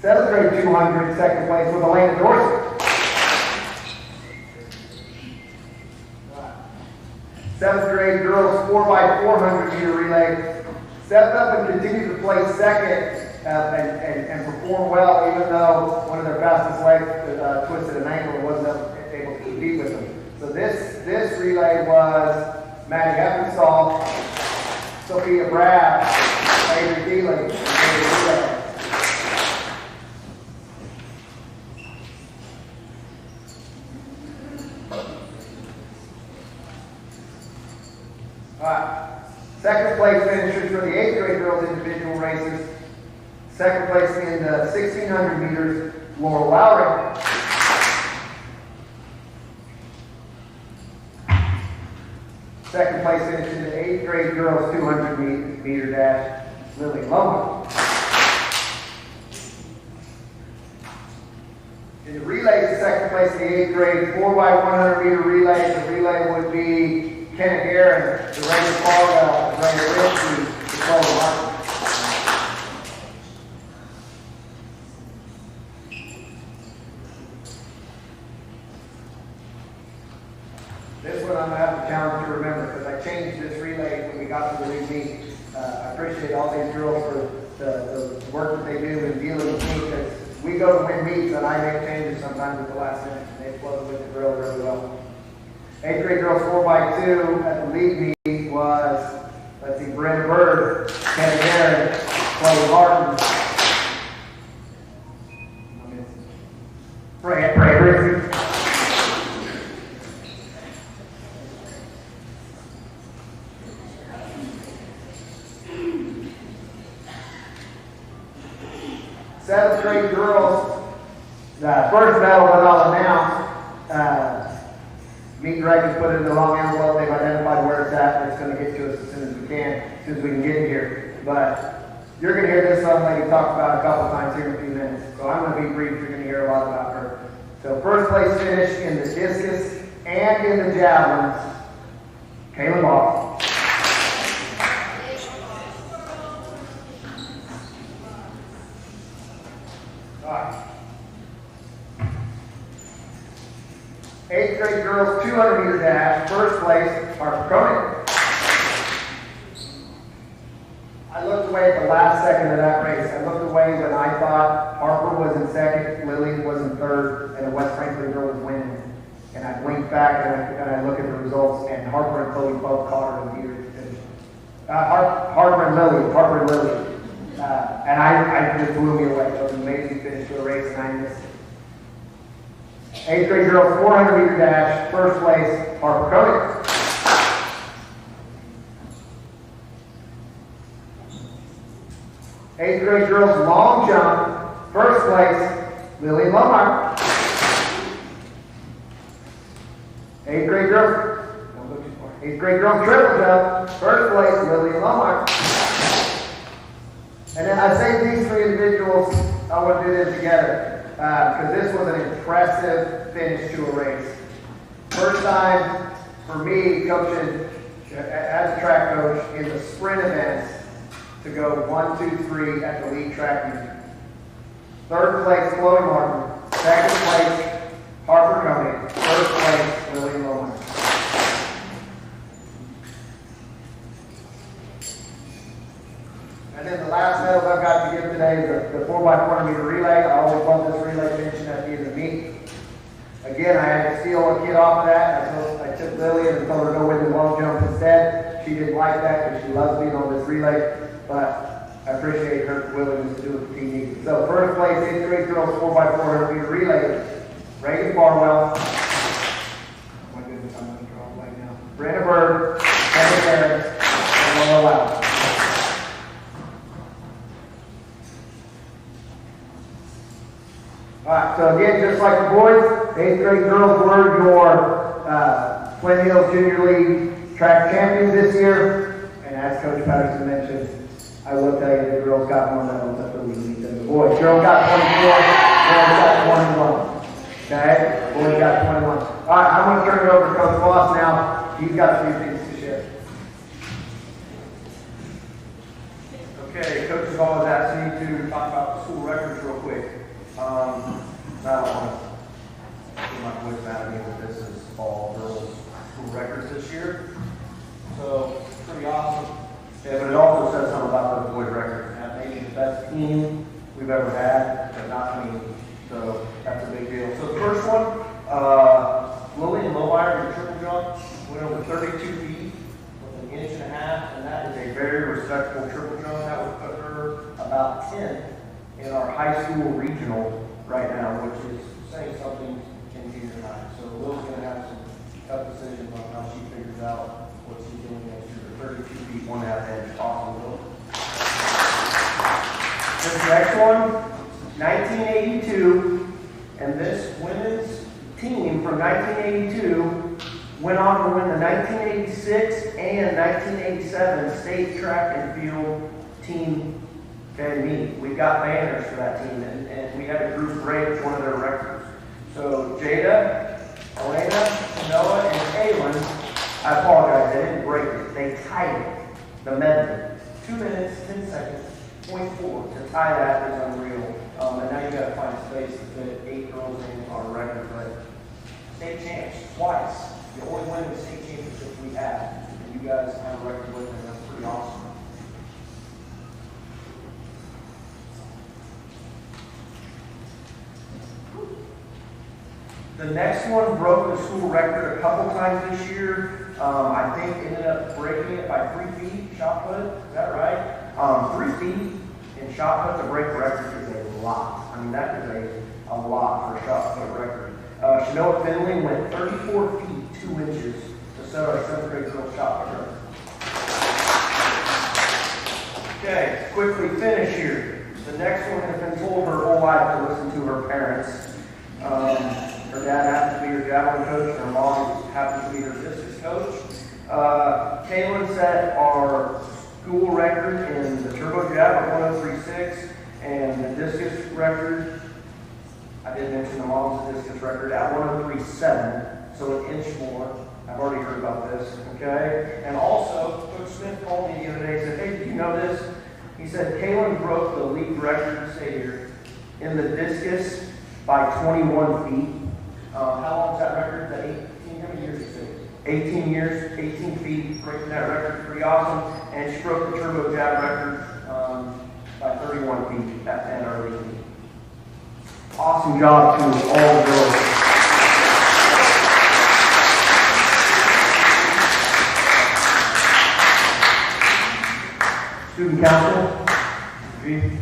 Seventh grade 200, 2nd place with Elena Dorsey. 7th grade girls 4x400 meter relay. Stepped up and continued to place 2nd and perform well, even though one of their fastest legs twisted an ankle and wasn't able to compete with them. So this relay was Maddie Heppenstall, Sophia Brad, Avery Dealing, and Alright, 2nd place finishers for the 8th grade girls individual races. 2nd place in the 1,600 meters, Laura Lowry. 2nd place finished in the 8th grade girls 200 meter dash, Lily Loman. In the relays, the 2nd place in the 8th grade 4x100 meter relay. The relay would be Kenneth Aaron, the Raymond Farwell, the Raymond Ritchie, the Chloe Martin. This one I'm going to have a challenge to remember because I changed this relay when we got to the league meet. I appreciate all these girls for the work that they do in dealing with me because we go to win meets and I make changes sometimes at the last minute and they flow with the drill really well. 8th grade girls 4x2 at the league meet was, let's see, Brenda Bird, Kenny Aaron, Chloe Martin, Ray Ritchie. Seventh grade girls, the first medal that I'll announce, meet directors put it in the wrong envelope. They've identified where it's at, and it's going to get to us as soon as we can, as soon as we can get here. But You're going to hear this young lady talk about a couple times here in a few minutes. So I'm going to be brief. You're going to hear a lot about her. So first place finish in the discus and in the javelins, Kayla Moss. All right. 8th grade girls 200 meter dash, first place, Harper Cronin. I looked away at the last second of that race. I looked away when I thought Harper was in second, Lily was in third, and the West Franklin girl was winning. And I blinked back and I look at the results, and Harper and Chloe both caught her in the finish. Harper and Lily. And I just blew me away. It was an amazing finish to a race, and I missed it. 8th grade girls 400 meter dash, first place, Harper Cronin. 8th grade girls long jump, first place, Lily Lomar. 8th grade girls triple jump, first place, Lily Lomar. And then I say these three individuals, I want to do this together because this was an impressive finish to a race. First time for me coaching as a track coach in the sprint events to go 1, 2, 3 at the lead track meet. 3rd place, Chloe Martin. 2nd place, Harper Cronin. 1st place, Lily Loman. And then the last medal I've got to give today is the 4x400 meter relay. I always love this relay finishing at the end of the meet. Again, I had to steal a kid off of that. I took Lily and told her to go with the long jump instead. She didn't like that because she loves being on this relay. But I appreciate her willingness to do what the team needs. So first place, 8th grade girls 4x400 meter relay, Reagan Barwell. Oh my goodness, I'm going to draw a blank now. Brenda Bird, Kevin Harris, and Laura Lau. Alright, so again, just like the boys, 8th grade girls were your Flint Hills Junior League track champions this year. And as Coach Patterson mentioned, I will tell you the girls got more medals at the league meet than the boys. Girls got 24, boys got 21. Okay? Boys got 21. Alright, I'm going to turn it over to Coach Voss now. He's got a few things to share. Okay, Coach has always asked me to talk about the school records real quick. I don't want to get my voice out of me, but this is all girls school records this year. So, pretty awesome. Yeah, but it also says something about the boys record. Maybe the best team we've ever had, but not me. So, that's a big deal. So, the first one, Lillian Lowire in triple jump went over 32 feet with 1.5 inches, and that is a very respectable triple jump. That would put her about 10th in our high school regional right now, which is saying something in junior high. So Will's going to have some tough decisions on how she figures out what she's doing next year. 32 feet, 1.5 inches. Awesome, Will. This next one, 1982, and this women's team from 1982 went on to win the 1986 and 1987 state track and field team meet. We got banners for that team, and we had a group break one of their records. So Jada, Elena, Noah, and Kaylin, I apologize, they didn't break it. They tied it, the medley. 2 minutes, 10 seconds, 0.4. To tie that is unreal. And now you got to find space to fit 8 girls in on a record. But state champs twice. The only winning state championship we had. And you guys have a record with them. That's pretty awesome. The next one broke the school record a couple times this year. I think ended up breaking it by 3 feet shot put. Is that right? 3 feet in shot put to break record is a lot. I mean, that is a lot for a shot put record. Shanoa Finley went 34 feet 2 inches to set our 7th grade girls shot put record. Okay, quickly finish here. The next one has been told her whole life to listen to her parents. Her dad happens to be her javelin coach, and her mom happens to be her discus coach. Kaylin set our school record in the turbo jab at 103.6 and the discus record, I did mention the mom's discus record at 103.7, so an inch more. I've already heard about this, okay? And also, Coach Smith called me the other day and said, hey, did you know this? He said, Kaylin broke the league record, say here, in the discus by 21 feet. How long is that record? Is that 18? How many years is it? 18 years, 18 feet, breaking that record. Pretty awesome. And she broke the turbo jab record by 31 feet at our league. Awesome job to all the girls. Student council. Agree?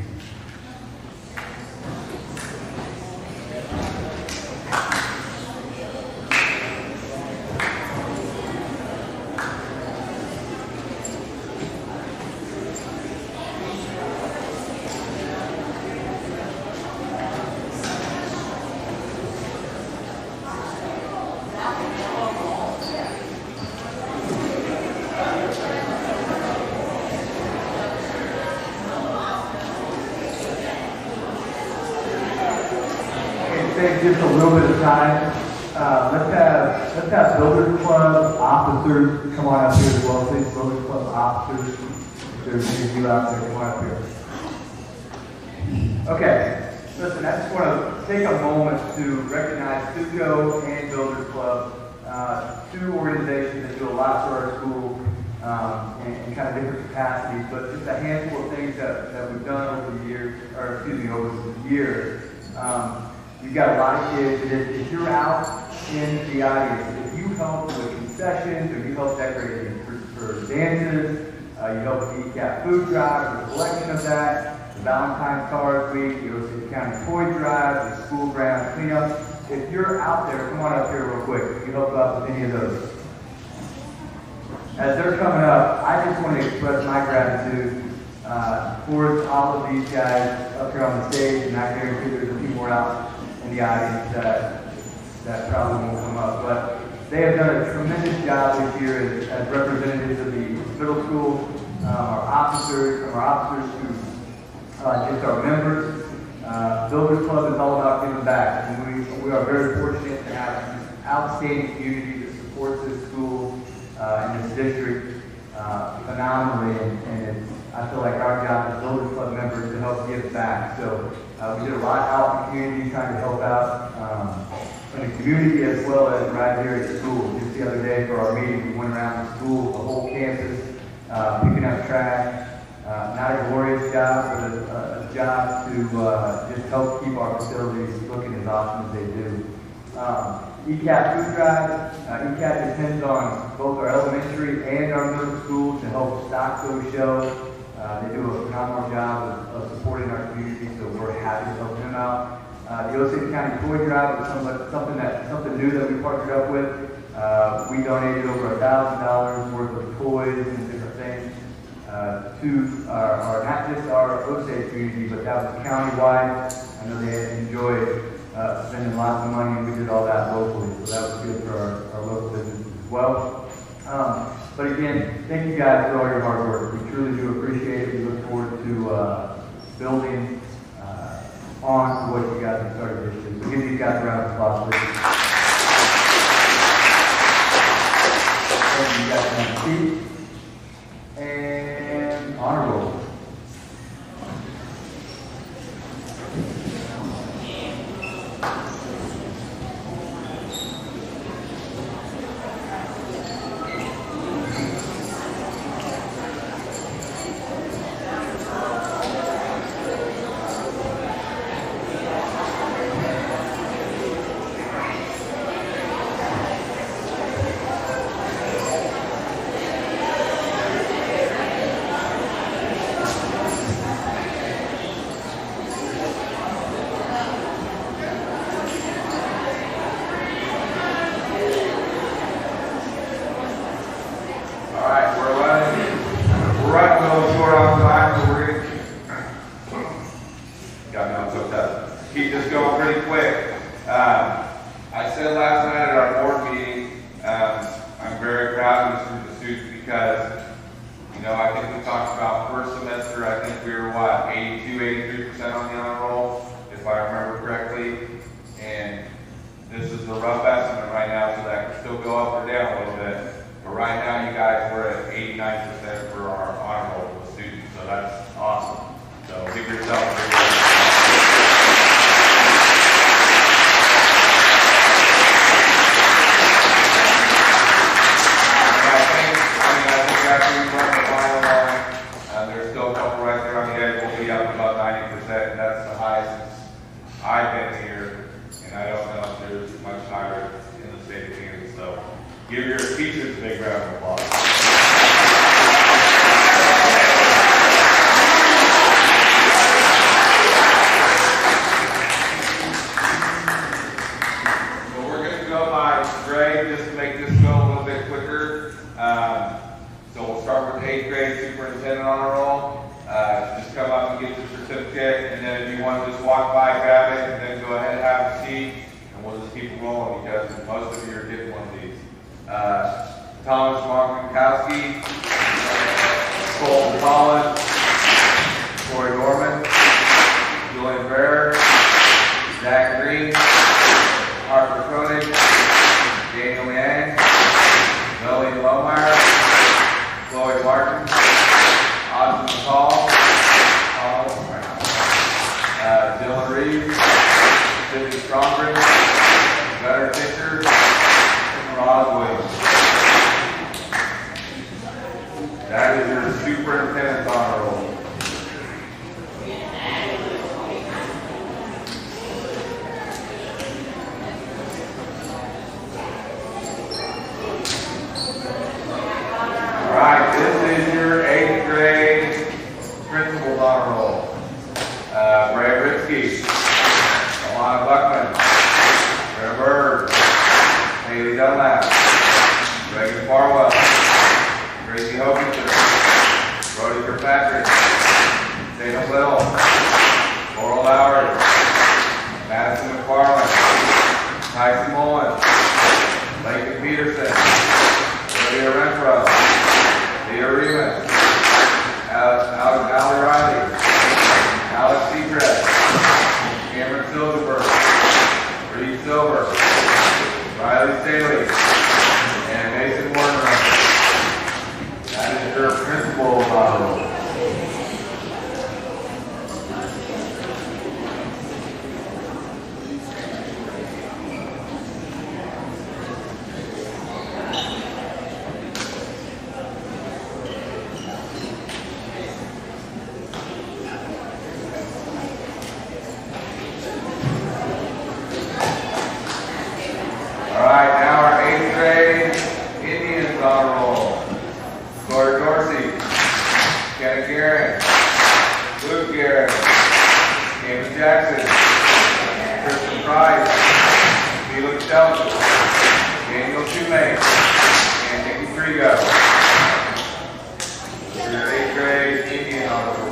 Save just a little bit of time. Let's have Builders Club officers come on up here as well. Please, Builders Club officers. If there's any of you out there, come on up here. Okay, listen, I just want to take a moment to recognize Suco and Builders Club, two organizations that do a lot for our school in kind of different capacities, but just a handful of things that we've done over the years, or excuse me, over the years. You've got a lot of kids, and if you're out in the audience, if you help with concessions, or you help decorate for dances, you help with the ECAP food drive, the collection of that, the Valentine's Card Week, the Osage County Toy Drive, the school ground cleanup. If you're out there, come on up here real quick. If you help out with any of those. As they're coming up, I just want to express my gratitude towards all of these guys up here on the stage, and I guarantee there's a few more out in the audience that probably won't come up. But they have done a tremendous job this year as representatives of the middle school, our officers who just our members. Builders Club is all about giving back, and we are very fortunate to have an outstanding community that supports this school and this district phenomenally, and I feel like our job as Builders Club members to help give back. So we did a lot out in the community trying to help out in the community as well as right here at school. Just the other day for our meeting, we went around the school, the whole campus, picking up trash. Not a glorious job, but a job to just help keep our facilities looking as awesome as they do. ECAP food drive. ECAP depends on both our elementary and our middle schools to help stock those shelves. They do a phenomenal job of supporting our community, so we're happy to help them out. The Osage County Toy Drive is something new that we partnered up with. We donated over $1,000 worth of toys and different things to our not just our Osage community, but that was countywide. I know they enjoyed spending lots of money, and we did all that locally, so that was good for our local businesses as well. But again, thank you guys for all your hard work. We truly do appreciate it. We look forward to building on what you guys have started this year. So give these guys a round of applause, please. Thank you guys can have a seat. And honor roll. I think we talked about Give your teachers a big round of applause. So we're going to go by grade just to make this go a little bit quicker. So we'll start with the 8th grade superintendent honor roll. Just come up and get your certificate, and then if you want to just walk by, grab it, and then go ahead and have a seat, and we'll just keep rolling because most of you are getting one of these. Thomas Markinkowski, Colton Collins, Corey Norman, Julian Bear, Zach Green, Harper Koenig, Daniel Yang, Melanie Lohmeyer, Chloe Martin, Austin McCall, Dylan Reeves, Sidney Strongbridge, Gunnar Fisher, and Roz Williams. That is your superintendent's honor roll. All right, this is your 8th grade principal's honor roll. Ray Ritsky, Alana Buckman, Rhea Bird, Haley Dunlap, Reagan Farwell, Gracie Hoganson, Brody Kirkpatrick, Dana Little, Laurel Lowry, Madison McFarland, Tyson Mullen, Lincoln Peterson, Lydia Renfro, Leah Remus, Allie Riley, Alex Seacrest, Cameron Silverberg, Reed Silver, Riley Staley, and Mason Warner. That is your principal's honor roll. All right, now our 8th grade Indians honor roll. Corey Dorsey, Kenna Guerin, Luke Guerin, David Jackson, Kristen Price, Felix Shelton, Daniel Shoemake, and Nikki Frigo. Your 8th grade Indian honor roll.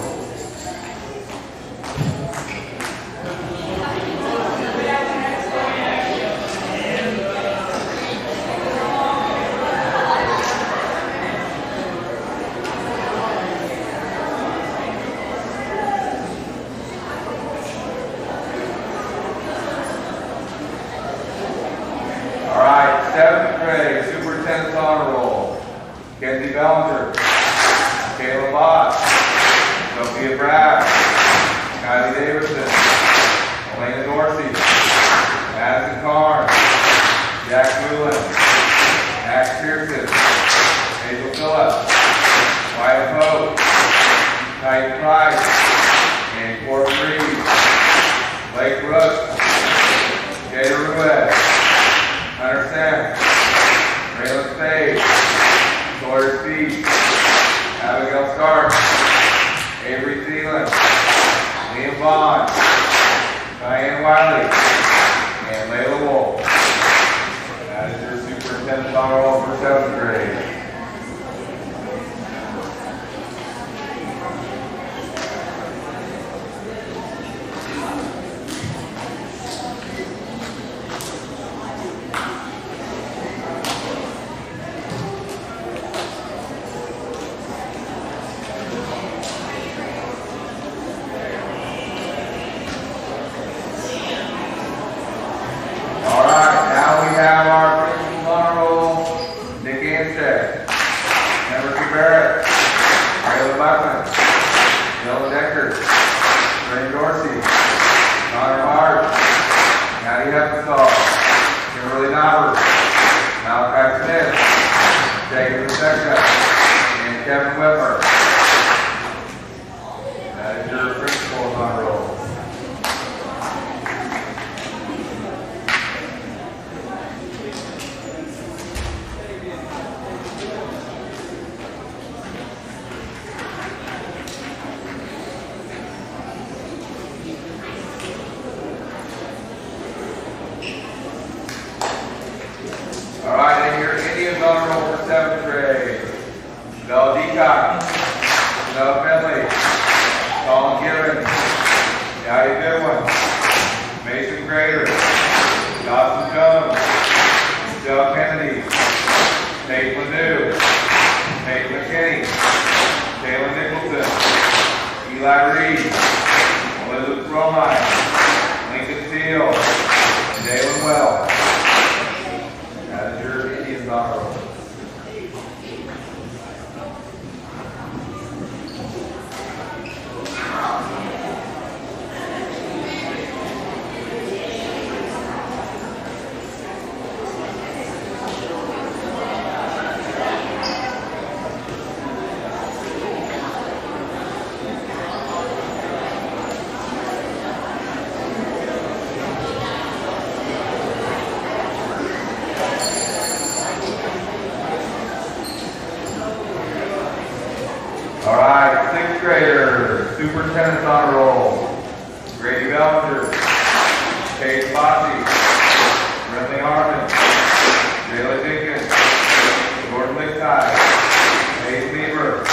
All right, 7th grade superintendent's honor roll. Kenzie Bellinger, Kayla Bott, Sophia Bragg, Kylie Davidson, Elena Dorsey, Madison Carr, Jack Moulin, Max Pearson, Hazel Phillips, Wyatt Pope, Titan Price, and Corbin Reed, Blake Brooks, Jada Ruiz, Hunter Sims, Raylan Spade, Sawyer Speed, Abigail Stark, Avery Thielen, Liam Bond, Diane Wiley, and Layla Wolf. That is your superintendent's honor roll for 7th grade. Indians honor roll for 7th grade. Noah Deacock, Noah Finley, Colin Gibbons, Daddy Goodwin, Mason Grader, Dawson Jones, Joe Kennedy, Nate Ledoux, Nate McKinney, Taylor Nicholson, Eli Reed, Elizabeth Romine, Lincoln Steele, and Dalen Wells. That is your Indians honor roll. All right, 6th grader, superintendent's honor roll. Grady Belcher, Kate Fossey, Brentley Harmon, Jayla Dinkins, Gordon Lichtai, Hayes Beaver,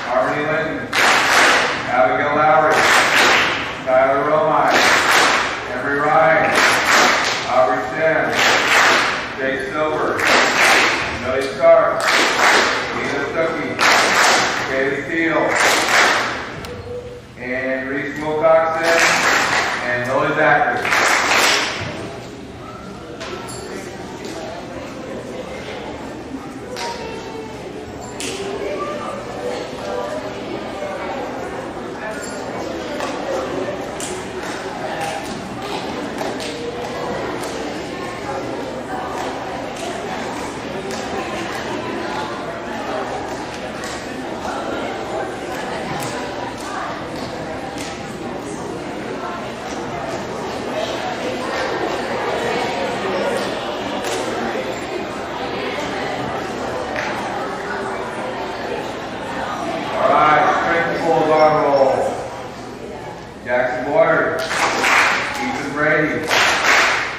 Harmony Linton, Abigail Lowry, Tyler Romine, Henry Ryan, Aubrey Shen, Jake Silver, Millie Stark, Nina Stuckey, Katie Steele, and Reese Wilcoxon, and Lily Zachary. Jackson Boyer, Ethan Brady,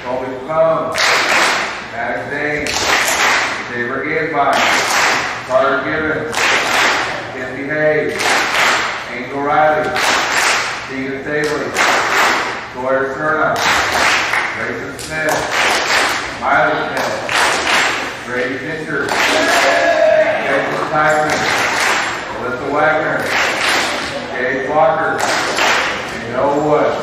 Colby Capone, Maddox Dane, Saber Gansby, Carter Gibbons, Kenzie Hayes, Angel Riley, Stephen Staley, Sawyer Cerna, Grayson Smith, Miley Smith, Brady Fincher, Jason Tyson, Alyssa Wagner, Gage Walker, and Noah Wood.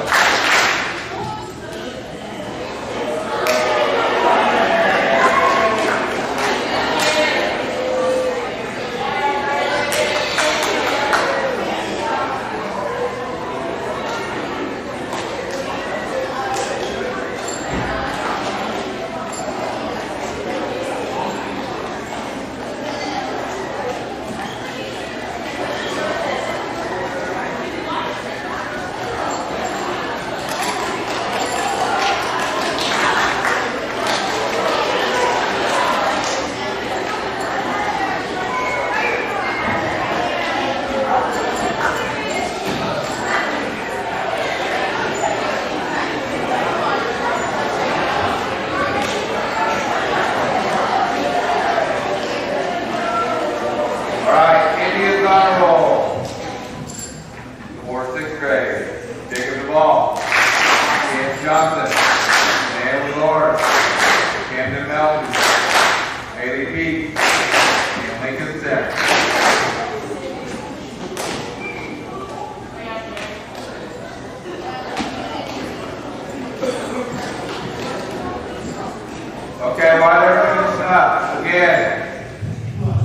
Okay, while they're finishing up, again,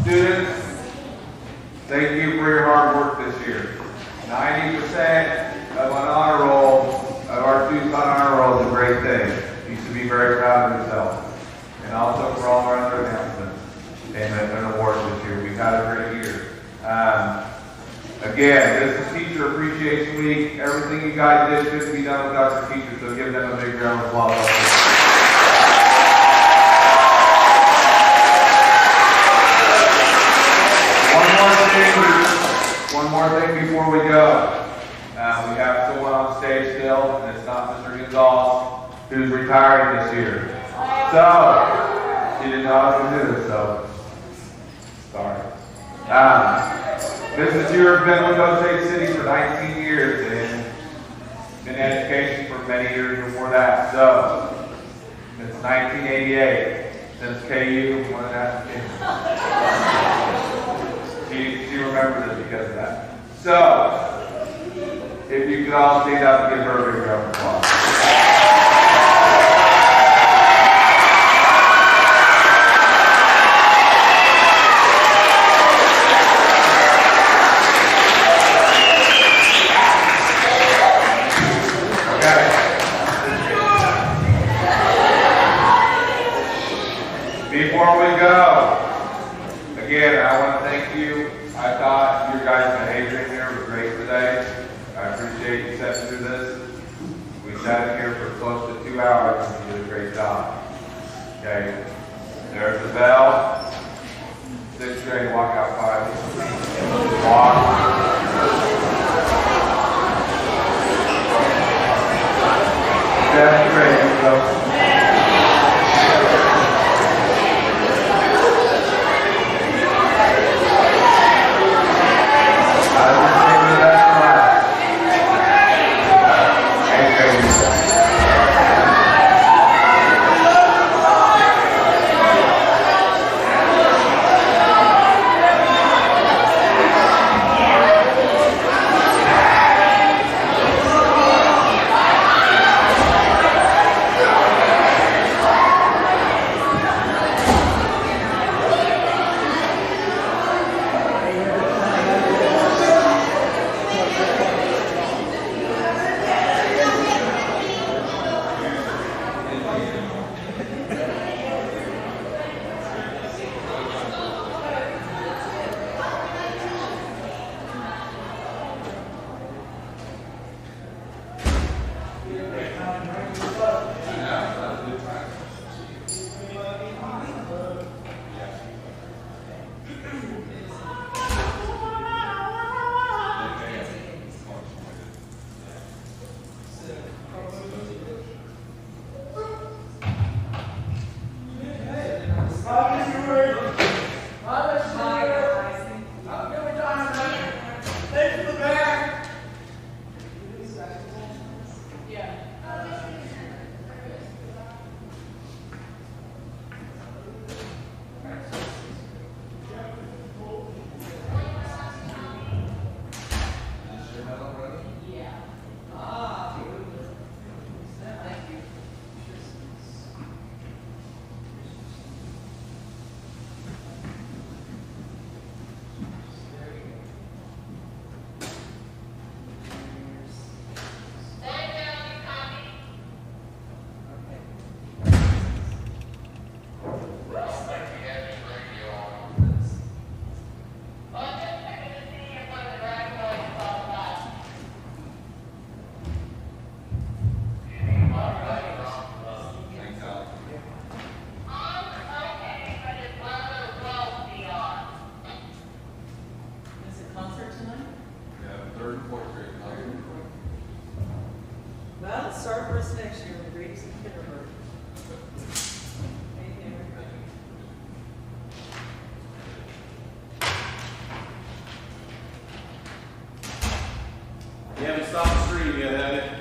students, thank you for your hard work this year. 90% of an honor roll, of our students on honor roll is a great thing. You should be very proud of yourself. And also for all our other announcements and awards this year. We've had a great year. Again, this is Teacher Appreciation Week. Everything you guys did should be done without your teachers, so give them a big round of applause. One more thing before we go. We have someone on stage still, and it's not Mr. Gonzalez, who's retiring this year. So, She didn't know I was gonna do this, so sorry. Business Steward has been with Osage City for 19 years and been in education for many years before that. So since 1988, since KU won a national championship. She remembers it because of that. So if you could all stand up and give her a big round of applause. Before we go, again, I want to thank you. I thought your guys' behavior in here was great today. I appreciate you sitting through this. We sat here for close to 2 hours and you did a great job. Okay, there's the bell. 6th grade walkout 5. Walk. That's great. So, Well, start for us next year with Greeks and kindergarten. You haven't stopped the stream yet, have you?